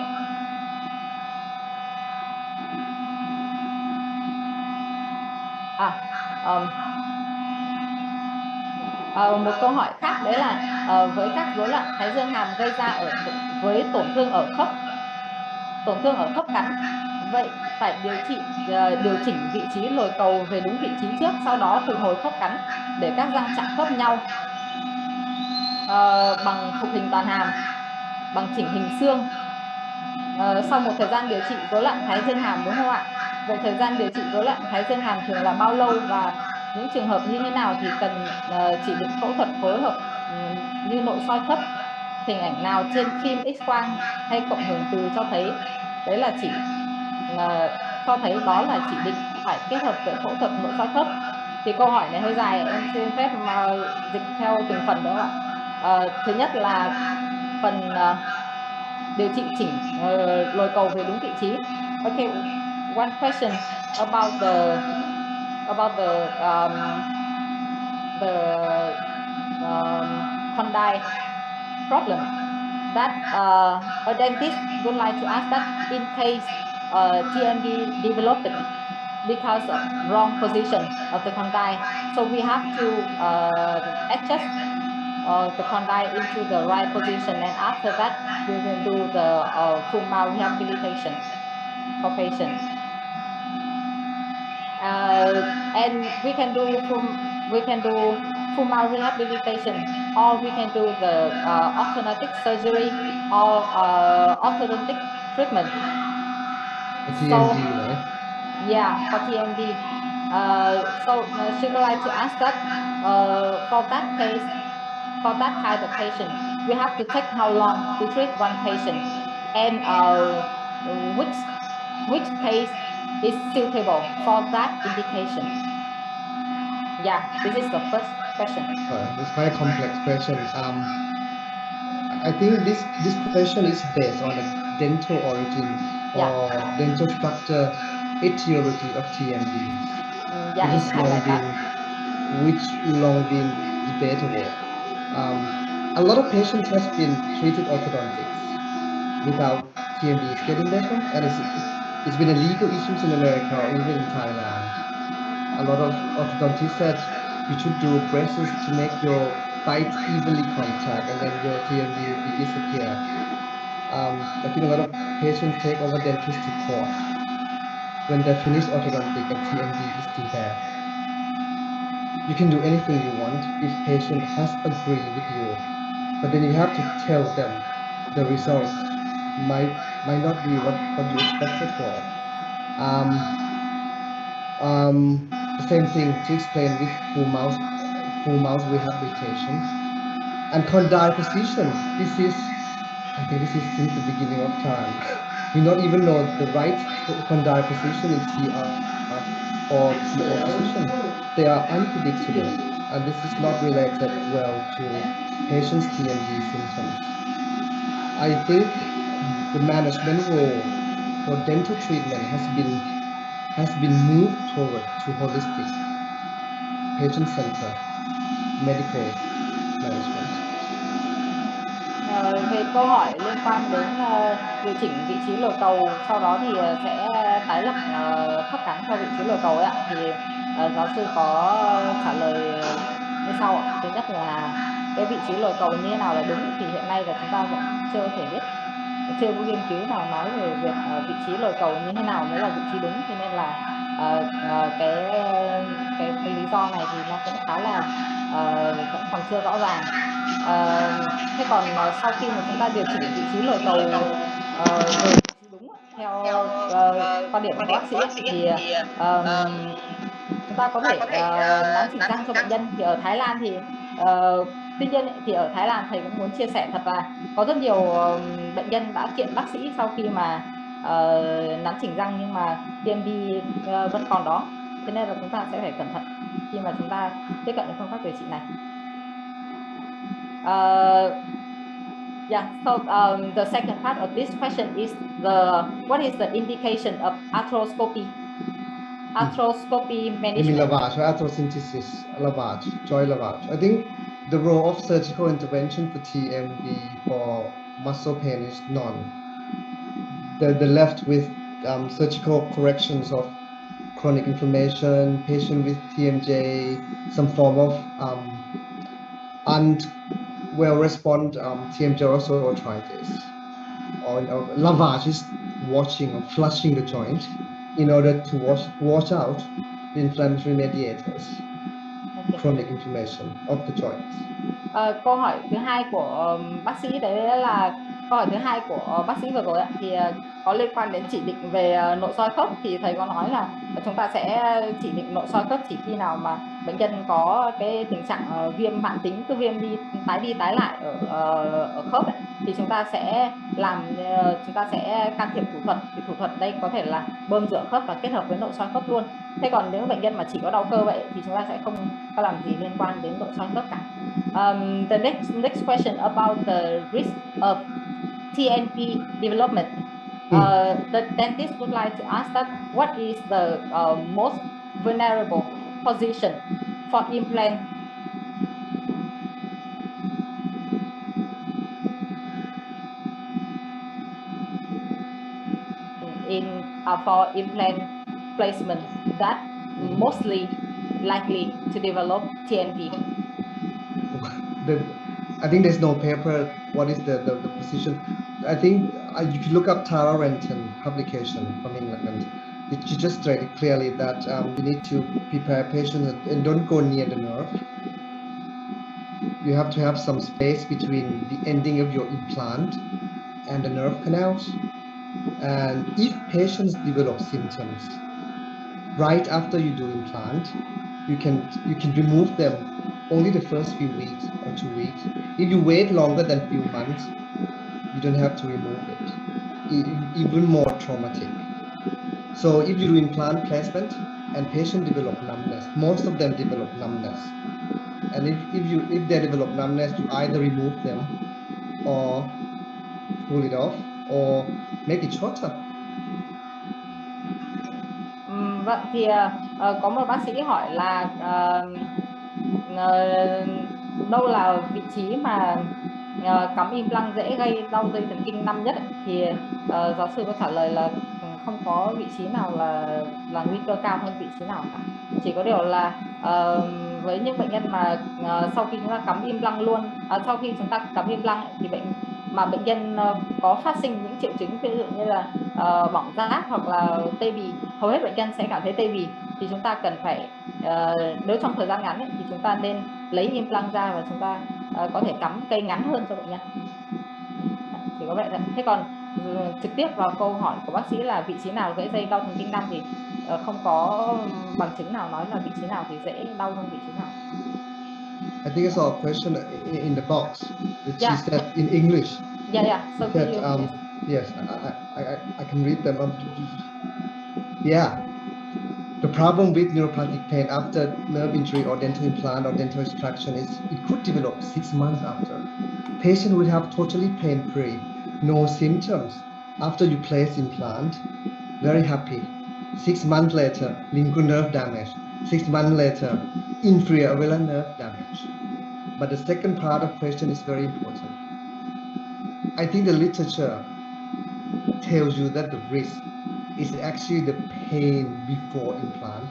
Một câu hỏi khác đấy là với các rối loạn thái dương hàm gây ra với tổn thương ở khớp cắn, vậy phải điều chỉnh vị trí lồi cầu về đúng vị trí trước, sau đó phục hồi khớp cắn để các răng chạm khớp nhau bằng phục hình toàn hàm, bằng chỉnh hình xương sau một thời gian điều trị rối loạn thái dương hàm, đúng không ạ? Vậy thời gian điều trị rối loạn thái dương hàm thường là bao lâu và những trường hợp như thế nào thì cần chỉ định phẫu thuật phối hợp như nội soi khớp? Hình ảnh nào trên phim X-quang hay cộng hưởng từ cho thấy đấy là cho thấy đó là chỉ định phải kết hợp với phẫu thuật nội soi khớp. Thì câu hỏi này hơi dài, em xin phép mà dịch theo từng phần đó ạ. Thứ nhất là phần điều trị chỉnh lồi cầu về đúng vị trí. Okay, one question about the condyle problem that a dentist would like to ask that in case TMD developed because of wrong position of the condyle, so we have to adjust the condyle into the right position, and after that we will do the full mouth rehabilitation for patient. And we can do full mouth rehabilitation, or we can do the orthodontic surgery or orthodontic treatment. TMD, right? Yeah, for TMD. She would like to ask that for that case, for that kind of patient, we have to take how long to treat one patient, and which case is suitable for that indication? Yeah, this is the first question. It's quite a complex question. I think this question is based on a dental origin or dental structure etiology of TMDs, Yeah, it's kind of like that. which long been debatable. A lot of patients has been treated orthodontics without TMDs getting better, and it's been a legal issues in America or even in Thailand. A lot of orthodontists said you should do braces to make your bite evenly contact, and then your TMD will be disappear. I think a lot of patients take over dentists to court when they finish orthodontic and TMD is still there. You can do anything you want if patient has agreed with you, but then you have to tell them the results might not be what you expected for. The same thing to explain with full mouth rehabilitation and condyle position. I think this is since the beginning of time. We not even know the right condyle position in CR or CO position. They are unpredictable, and this is not related well to patient's TMD symptoms. I think the management role for dental treatment has been moved toward to holistic, patient-centered medical management. Về câu hỏi liên quan đến điều chỉnh vị trí lồi cầu, sau đó thì sẽ tái lập khớp cắn theo vị trí lồi cầu ấy ạ, thì giáo sư có trả lời như sau ạ. Thứ nhất là cái vị trí lồi cầu như thế nào là đúng thì hiện nay là chúng ta vẫn chưa thể biết, chưa có nghiên cứu nào nói về việc vị trí lồi cầu như thế nào mới là vị trí đúng, cho nên là cái lý do này thì nó cũng khá là vẫn còn chưa rõ ràng. Thế còn sau khi mà chúng ta điều chỉnh vị trí lồi cầu về vị trí đúng theo quan điểm của bác sĩ thì chúng ta có thể nắn chỉnh răng cho bệnh nhân. Thì ở Thái Lan thì tuy nhiên thì ở Thái Lan thầy cũng muốn chia sẻ thật là có rất nhiều bệnh nhân đã kiện bác sĩ sau khi mà nắn chỉnh răng, nhưng mà TMD vẫn còn đó, thế nên là chúng ta sẽ phải cẩn thận khi mà chúng ta tiếp cận với phương pháp điều trị này. Yeah, so the second part of this question is what is the indication of arthroscopy? Arthroscopy management. You mean lavage or arthrosynthesis, lavage, joint lavage. I think the role of surgical intervention for TMD for muscle pain is none. They're left with surgical corrections of chronic inflammation, patient with TMJ, some form of well respond TMJ also arthritis. Or lavage is washing or flushing the joint in order to wash out the inflammatory mediators, chronic inflammation of the joints. Câu hỏi thứ hai của bác sĩ đấy là câu hỏi thứ hai của bác sĩ vừa rồi thì có liên quan đến chỉ định về nội soi khớp. Thì thầy có nói là chúng ta sẽ chỉ định nội soi khớp chỉ khi nào mà bệnh nhân có cái tình trạng viêm mãn tính, cứ viêm đi tái lại ở khớp ấy, thì chúng ta sẽ can thiệp thủ thuật. Thì thủ thuật đây có thể là bơm rửa khớp và kết hợp với nội soi khớp luôn. Thế còn nếu bệnh nhân mà chỉ có đau cơ vậy thì chúng ta sẽ không có làm gì liên quan đến nội soi khớp cả. The next question about the risk of TNP development. The dentist would like to ask that what is the most vulnerable position for implant for implant placement that mostly likely to develop TNP? I think there's no paper. What is the position? I think if you look up Tara Renton publication from England, she just stated clearly that you need to prepare patients and don't go near the nerve. You have to have some space between the ending of your implant and the nerve canals. And if patients develop symptoms right after you do implant, you can remove them only the first few weeks or 2 weeks. If you wait longer than few months, you don't have to remove it. Even more traumatic. So if you do implant placement and patient develop numbness, most of them develop numbness. And if they develop numbness, you either remove them or pull it off or make it shorter. Vâng, thì có một bác sĩ hỏi là đâu là vị trí mà cắm implant dễ gây đau dây thần kinh năm nhất ấy? Thì giáo sư có trả lời là không có vị trí nào là nguy cơ cao hơn vị trí nào cả. Chỉ có điều là với những bệnh nhân mà sau khi chúng ta cắm implant luôn, sau khi chúng ta cắm implant ấy, thì bệnh nhân có phát sinh những triệu chứng ví dụ như là bỏng rát hoặc là tê bì, hầu hết bệnh nhân sẽ cảm thấy tê bì, thì chúng ta cần phải nếu trong thời gian ngắn ấy, thì chúng ta nên lấy implant ra và chúng ta có thể cắm cây ngắn hơn cho bệnh nhân. Chỉ có vậy thôi. Thế còn trực tiếp vào câu hỏi của bác sĩ là vị trí nào dễ gây đau thần kinh năm thì không có bằng chứng nào nói là vị trí nào thì dễ đau hơn vị trí nào. I think I saw a question in the box that she Yeah. said in English. Yeah. So She said, yes, I can read them. Yeah. The problem with neuropathic pain after nerve injury or dental implant or dental extraction is it could develop 6 months after. Patient will have totally pain-free, no symptoms. After you place implant, very happy. 6 months later, lingual nerve damage. 6 months later, inferior alveolar nerve damage. But the second part of question is very important. I think the literature tells you that the risk is actually the pain before implant.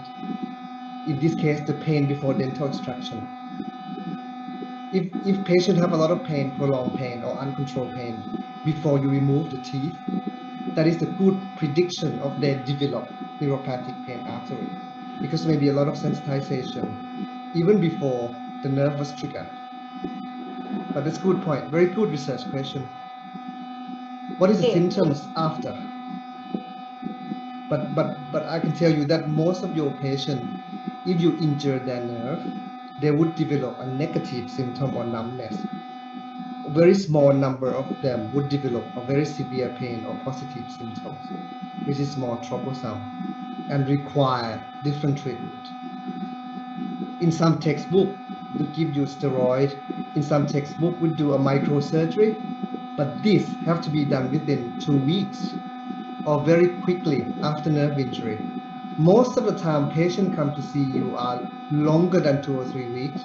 In this case, the pain before dental extraction. If patients have a lot of pain, prolonged pain or uncontrolled pain before you remove the teeth, that is a good prediction of their developed neuropathic pain afterward, because maybe a lot of sensitization even before the nerve was triggered. But that's a good point. Very good research question. What is the symptoms after? But I can tell you that most of your patients, if you injure their nerve, they would develop a negative symptom or numbness. A very small number of them would develop a very severe pain or positive symptoms, which is more troublesome and require different treatment. In some textbook, we give you steroid. In some textbook, we do a microsurgery, but this have to be done within 2 weeks or very quickly after nerve injury. Most of the time, patients come to see you are longer than 2 or 3 weeks.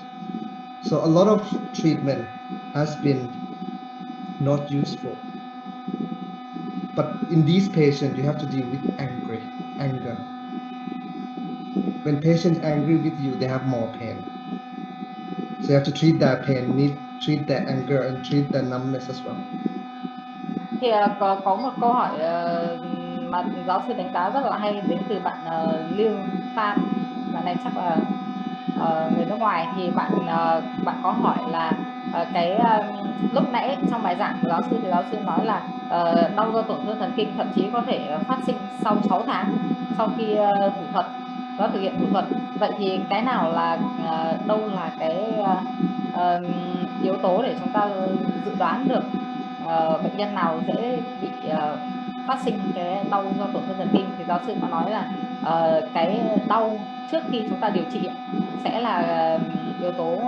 So a lot of treatment has been not useful. But in these patients, you have to deal with anger. When patients angry with you, they have more pain. So you have to treat that pain, treat their anger and treat their numbness as well. Thì có một câu hỏi mà giáo sư đánh giá rất là hay đến từ bạn Liêu Phan. Bạn này chắc là người nước ngoài. Thì bạn có hỏi là lúc nãy trong bài giảng của giáo sư thì giáo sư nói là đau do tổn thương thần kinh thậm chí có thể phát sinh sau 6 tháng sau khi thực hiện thủ thuật. Vậy thì cái nào là đâu là cái yếu tố để chúng ta dự đoán được bệnh nhân nào dễ bị phát sinh cái đau do tổn thương thần kinh? Thì giáo sư có nói là cái đau trước khi chúng ta điều trị sẽ là yếu tố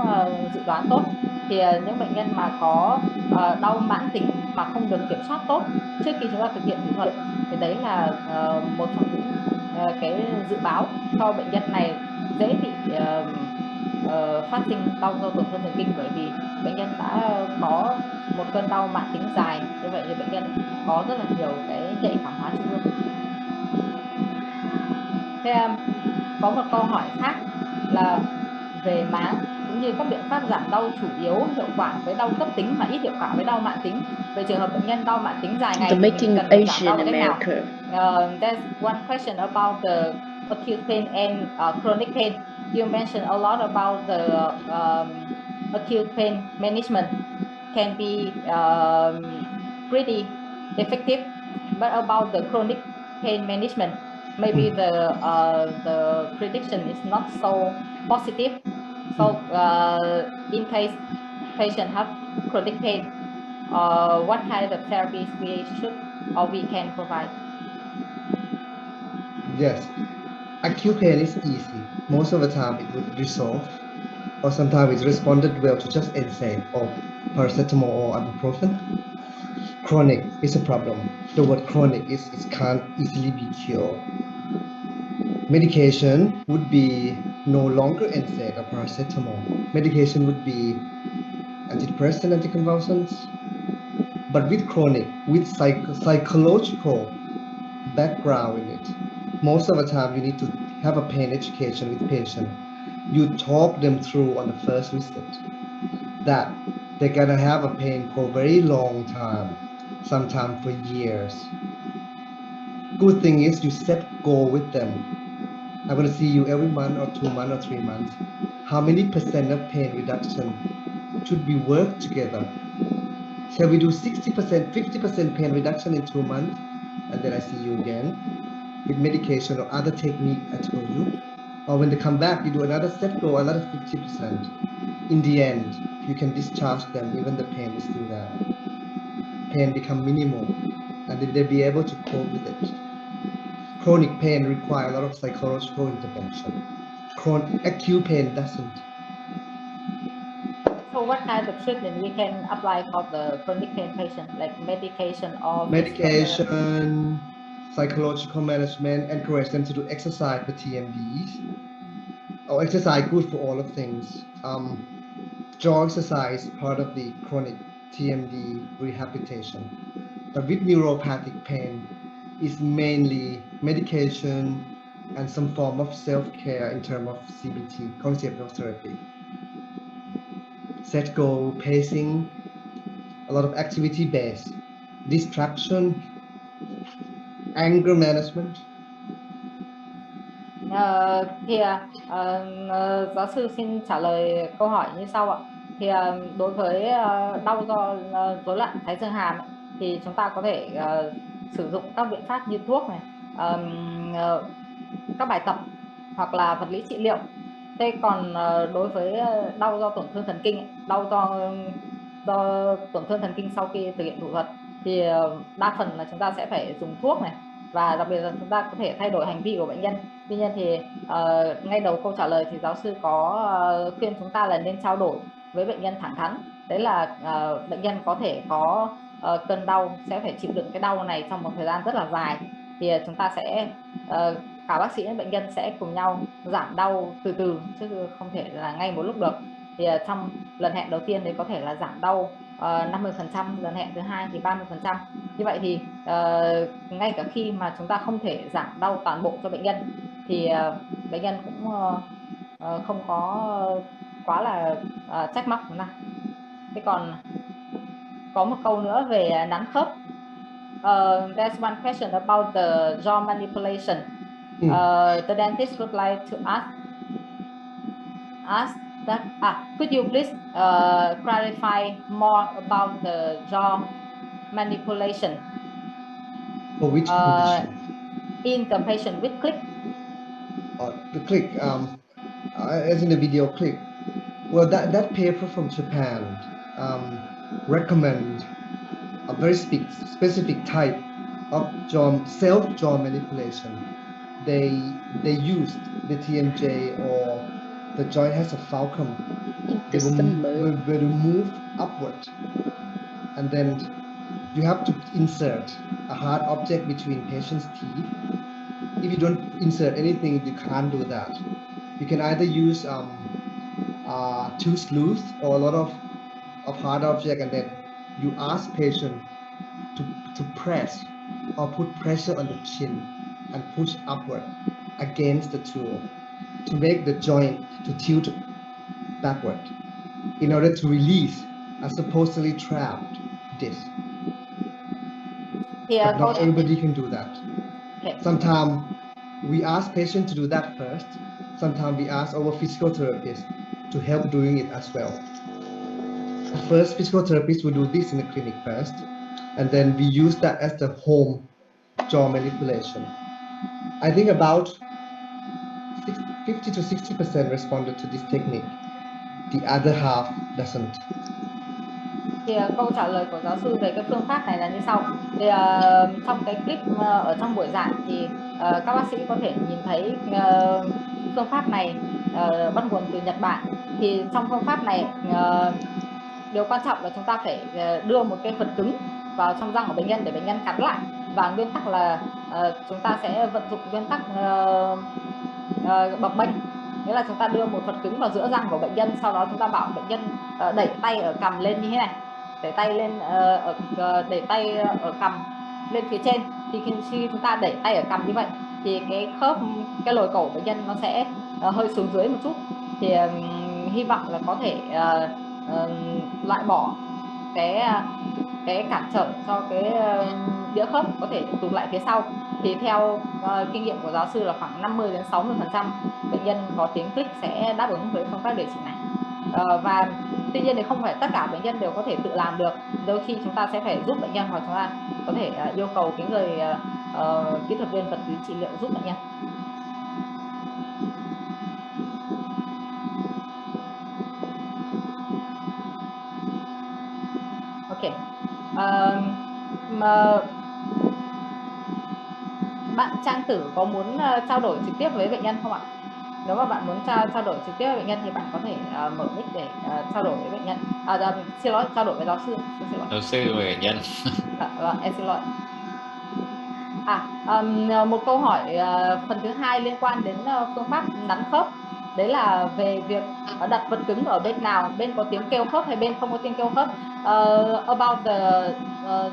dự đoán tốt. Thì những bệnh nhân mà có đau mãn tính mà không được kiểm soát tốt trước khi chúng ta thực hiện thủ thuật thì đấy là một trong những cái dự báo cho bệnh nhân này dễ bị phát sinh đau do tổn thương thần kinh, bởi vì bệnh nhân đã có một cơn đau mãn tính dài. Như vậy thì bệnh nhân có rất là nhiều cái nhạy cảm hóa trung ương. Thế có một câu hỏi khác là về má cũng như như các biện pháp giảm đau chủ yếu hiệu quả với đau cấp tính mà ít hiệu quả với đau mãn tính. Về trường hợp bệnh nhân đau mãn tính dài ngày The thì mình making cần phải giảm đau Asian bằng cách nào? America. There's one question about the acute pain and chronic pain. You mentioned a lot about the acute pain management can be pretty effective, but about the chronic pain management, maybe the prediction is not so positive. So in case patient have chronic pain, what kind of therapies we should or we can provide? Yes, acute pain is easy. Most of the time it would resolve, or sometimes it's responded well to just NSAID or paracetamol or ibuprofen. Chronic is a problem. The word chronic is it can't easily be cured. Medication would be no longer NSAID or paracetamol. Medication would be antidepressant, anticonvulsants. But with chronic, with psychological background in it, most of the time you need to have a pain education with patient. You talk them through on the first visit that they're gonna have a pain for a very long time, sometimes for years. Good thing is you set goal with them. I'm gonna see you every month or 2 months or 3 months. How many percent of pain reduction should we work together? Shall we do 60%, 50% pain reduction in 2 months? And then I see you again with medication or other technique I told you. Or when they come back, you do another set goal, another 50%. In the end, you can discharge them, even the pain is still there. Pain become minimal, and then they'll be able to cope with it. Chronic pain require a lot of psychological intervention. Acute pain doesn't. So what kind of treatment we can apply for the chronic pain patient, like medication or physical therapy? Medication, psychological management, encourage them to do exercise for TMDs. Or exercise good for all of things. Jaw exercise part of the chronic TMD rehabilitation. But with neuropathic pain, is mainly medication and some form of self-care in terms of CBT, cognitive behavioral therapy. Set goal, pacing, a lot of activity based, distraction, anger management. Giáo sư xin trả lời câu hỏi như sau ạ. Thì đối với đau do rối loạn thái dương hàm ấy, thì chúng ta có thể sử dụng các biện pháp như thuốc này, các bài tập hoặc là vật lý trị liệu. Thế còn đối với đau do tổn thương thần kinh ấy, đau do tổn thương thần kinh sau khi thực hiện thủ thuật thì đa phần là chúng ta sẽ phải dùng thuốc này, và đặc biệt là chúng ta có thể thay đổi hành vi của bệnh nhân. Tuy nhiên thì ngay đầu câu trả lời thì giáo sư có khuyên chúng ta là nên trao đổi với bệnh nhân thẳng thắn. Đấy là bệnh nhân có thể có cơn đau, sẽ phải chịu đựng cái đau này trong một thời gian rất là dài, thì chúng ta sẽ cả bác sĩ và bệnh nhân sẽ cùng nhau giảm đau từ từ, chứ không thể là ngay một lúc được. Thì trong lần hẹn đầu tiên thì có thể là giảm đau 50%, lần hẹn thứ hai thì 30%. Như vậy thì ngay cả khi mà chúng ta không thể giảm đau toàn bộ cho bệnh nhân thì bệnh nhân cũng không có quá là trách móc nữa. Thế còn có một câu nữa về nắn khớp. There's one question about the jaw manipulation. The dentist would like to ask that. Could you please clarify more about the jaw manipulation? For which condition? In the patient with click. The click, as in the video click. Well, that paper from Japan recommend a very specific type of self-jaw manipulation. They used the TMJ, or the joint has a fulcrum. They will move upward, and then you have to insert a hard object between patient's teeth. If you don't insert anything, you can't do that. You can either use two sleuths or a lot of hard object, and then you ask patient to press or put pressure on the chin and push upward against the tool to make the joint to tilt backward. in order to release a supposedly trapped disc. Thì But câu not everybody can do that. okay. Sometimes we ask patients to do that first. Sometimes we ask our physical therapist to help doing it as well. At first, physical therapists will do this in the clinic first, and then we use that as the home jaw manipulation. I think about 50 to 60% responded to this technique. The other half doesn't. Thì câu trả lời của giáo sư về cái phương pháp này là như sau. Thì trong cái clip ở trong buổi giảng thì các bác sĩ có thể nhìn thấy phương pháp này bắt nguồn từ Nhật Bản. Thì trong phương pháp này điều quan trọng là chúng ta phải đưa một cái vật cứng vào trong răng của bệnh nhân để bệnh nhân cắn lại, và nguyên tắc là chúng ta sẽ vận dụng nguyên tắc bập bênh, nghĩa là chúng ta đưa một vật cứng vào giữa răng của bệnh nhân, sau đó chúng ta bảo bệnh nhân đẩy tay ở cằm lên như thế này, đẩy tay lên đẩy tay ở cằm lên phía trên. Thì khi chúng ta đẩy tay ở cằm như vậy thì cái khớp, cái lồi cổ bệnh nhân nó sẽ hơi xuống dưới một chút. Thì hy vọng là có thể loại bỏ cái cản trở cho cái đĩa khớp có thể tụt lại phía sau. Thì theo kinh nghiệm của giáo sư là khoảng 50 đến 60% bệnh nhân có tiếng click sẽ đáp ứng với phương pháp điều trị này. Và tuy nhiên thì không phải tất cả bệnh nhân đều có thể tự làm được. Đôi khi chúng ta sẽ phải giúp bệnh nhân, hoặc chúng ta có thể yêu cầu cái người kỹ thuật viên vật lý trị liệu giúp bệnh nhân. Ok. Mà bạn Trang Tử có muốn trao đổi trực tiếp với bệnh nhân không ạ? Nếu mà bạn muốn trao đổi trực tiếp với bệnh nhân thì bạn có thể mở mic để trao đổi với bệnh nhân. Xin lỗi, trao đổi với giáo sư. Xin lỗi. Giáo sư và bệnh nhân. Vâng, em xin lỗi. Một câu hỏi phần thứ hai liên quan đến phương pháp nắn khớp. Đấy là về việc đặt vật cứng ở bên nào, bên có tiếng kêu khớp hay bên không có tiếng kêu khớp. About the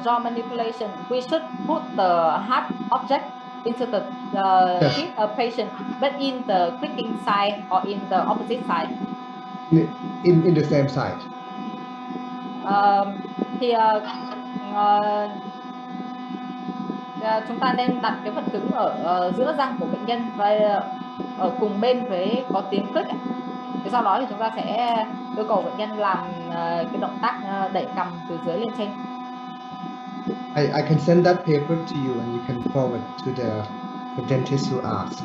jaw manipulation, we should put the hard object into the teeth of patient, but in the clicking side or in the opposite side. In the same side. Thì chúng ta nên đặt cái vật cứng ở giữa răng của bệnh nhân và ở cùng bên với có tiếng click. Thì sau đó thì chúng ta sẽ yêu cầu bệnh nhân làm cái động tác đẩy cằm từ dưới lên trên. I can send that paper to you and you can forward to the dentist who asked.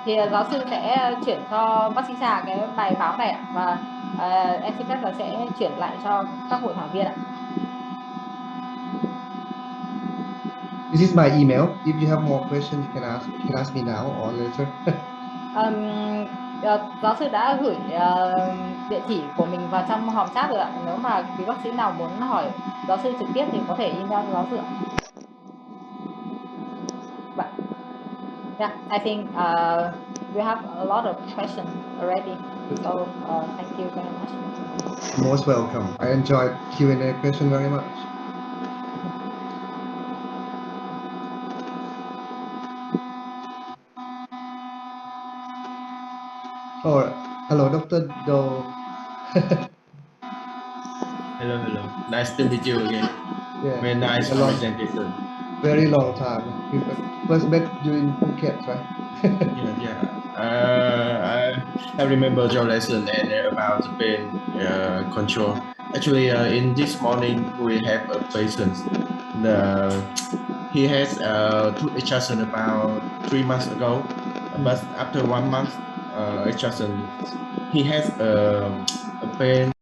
Thì giáo sư sẽ chuyển cho bác sĩ Trà cái bài báo này ạ, và em xin phép là sẽ chuyển lại cho các hội thảo viên ạ. This is my email. If you have more questions, you can ask me now or later. Giáo sư đã gửi địa chỉ của mình vào trong hòm chat rồi ạ. Nếu mà quý bác sĩ nào muốn hỏi giáo sư trực tiếp thì có thể email giáo sư ạ. But, yeah, I think we have a lot of questions already. So thank you very much. Most welcome. I enjoyed Q&A question very much. Oh, hello, Dr. Do. Hello. Nice to meet you again. Yeah, Very nice presentation. Very long time. We first met you in Phuket, right? I remember your lesson and about the pain control. Actually, in this morning we have a patient. He has tooth extraction about 3 months ago, but after 1 month extraction, he has a pain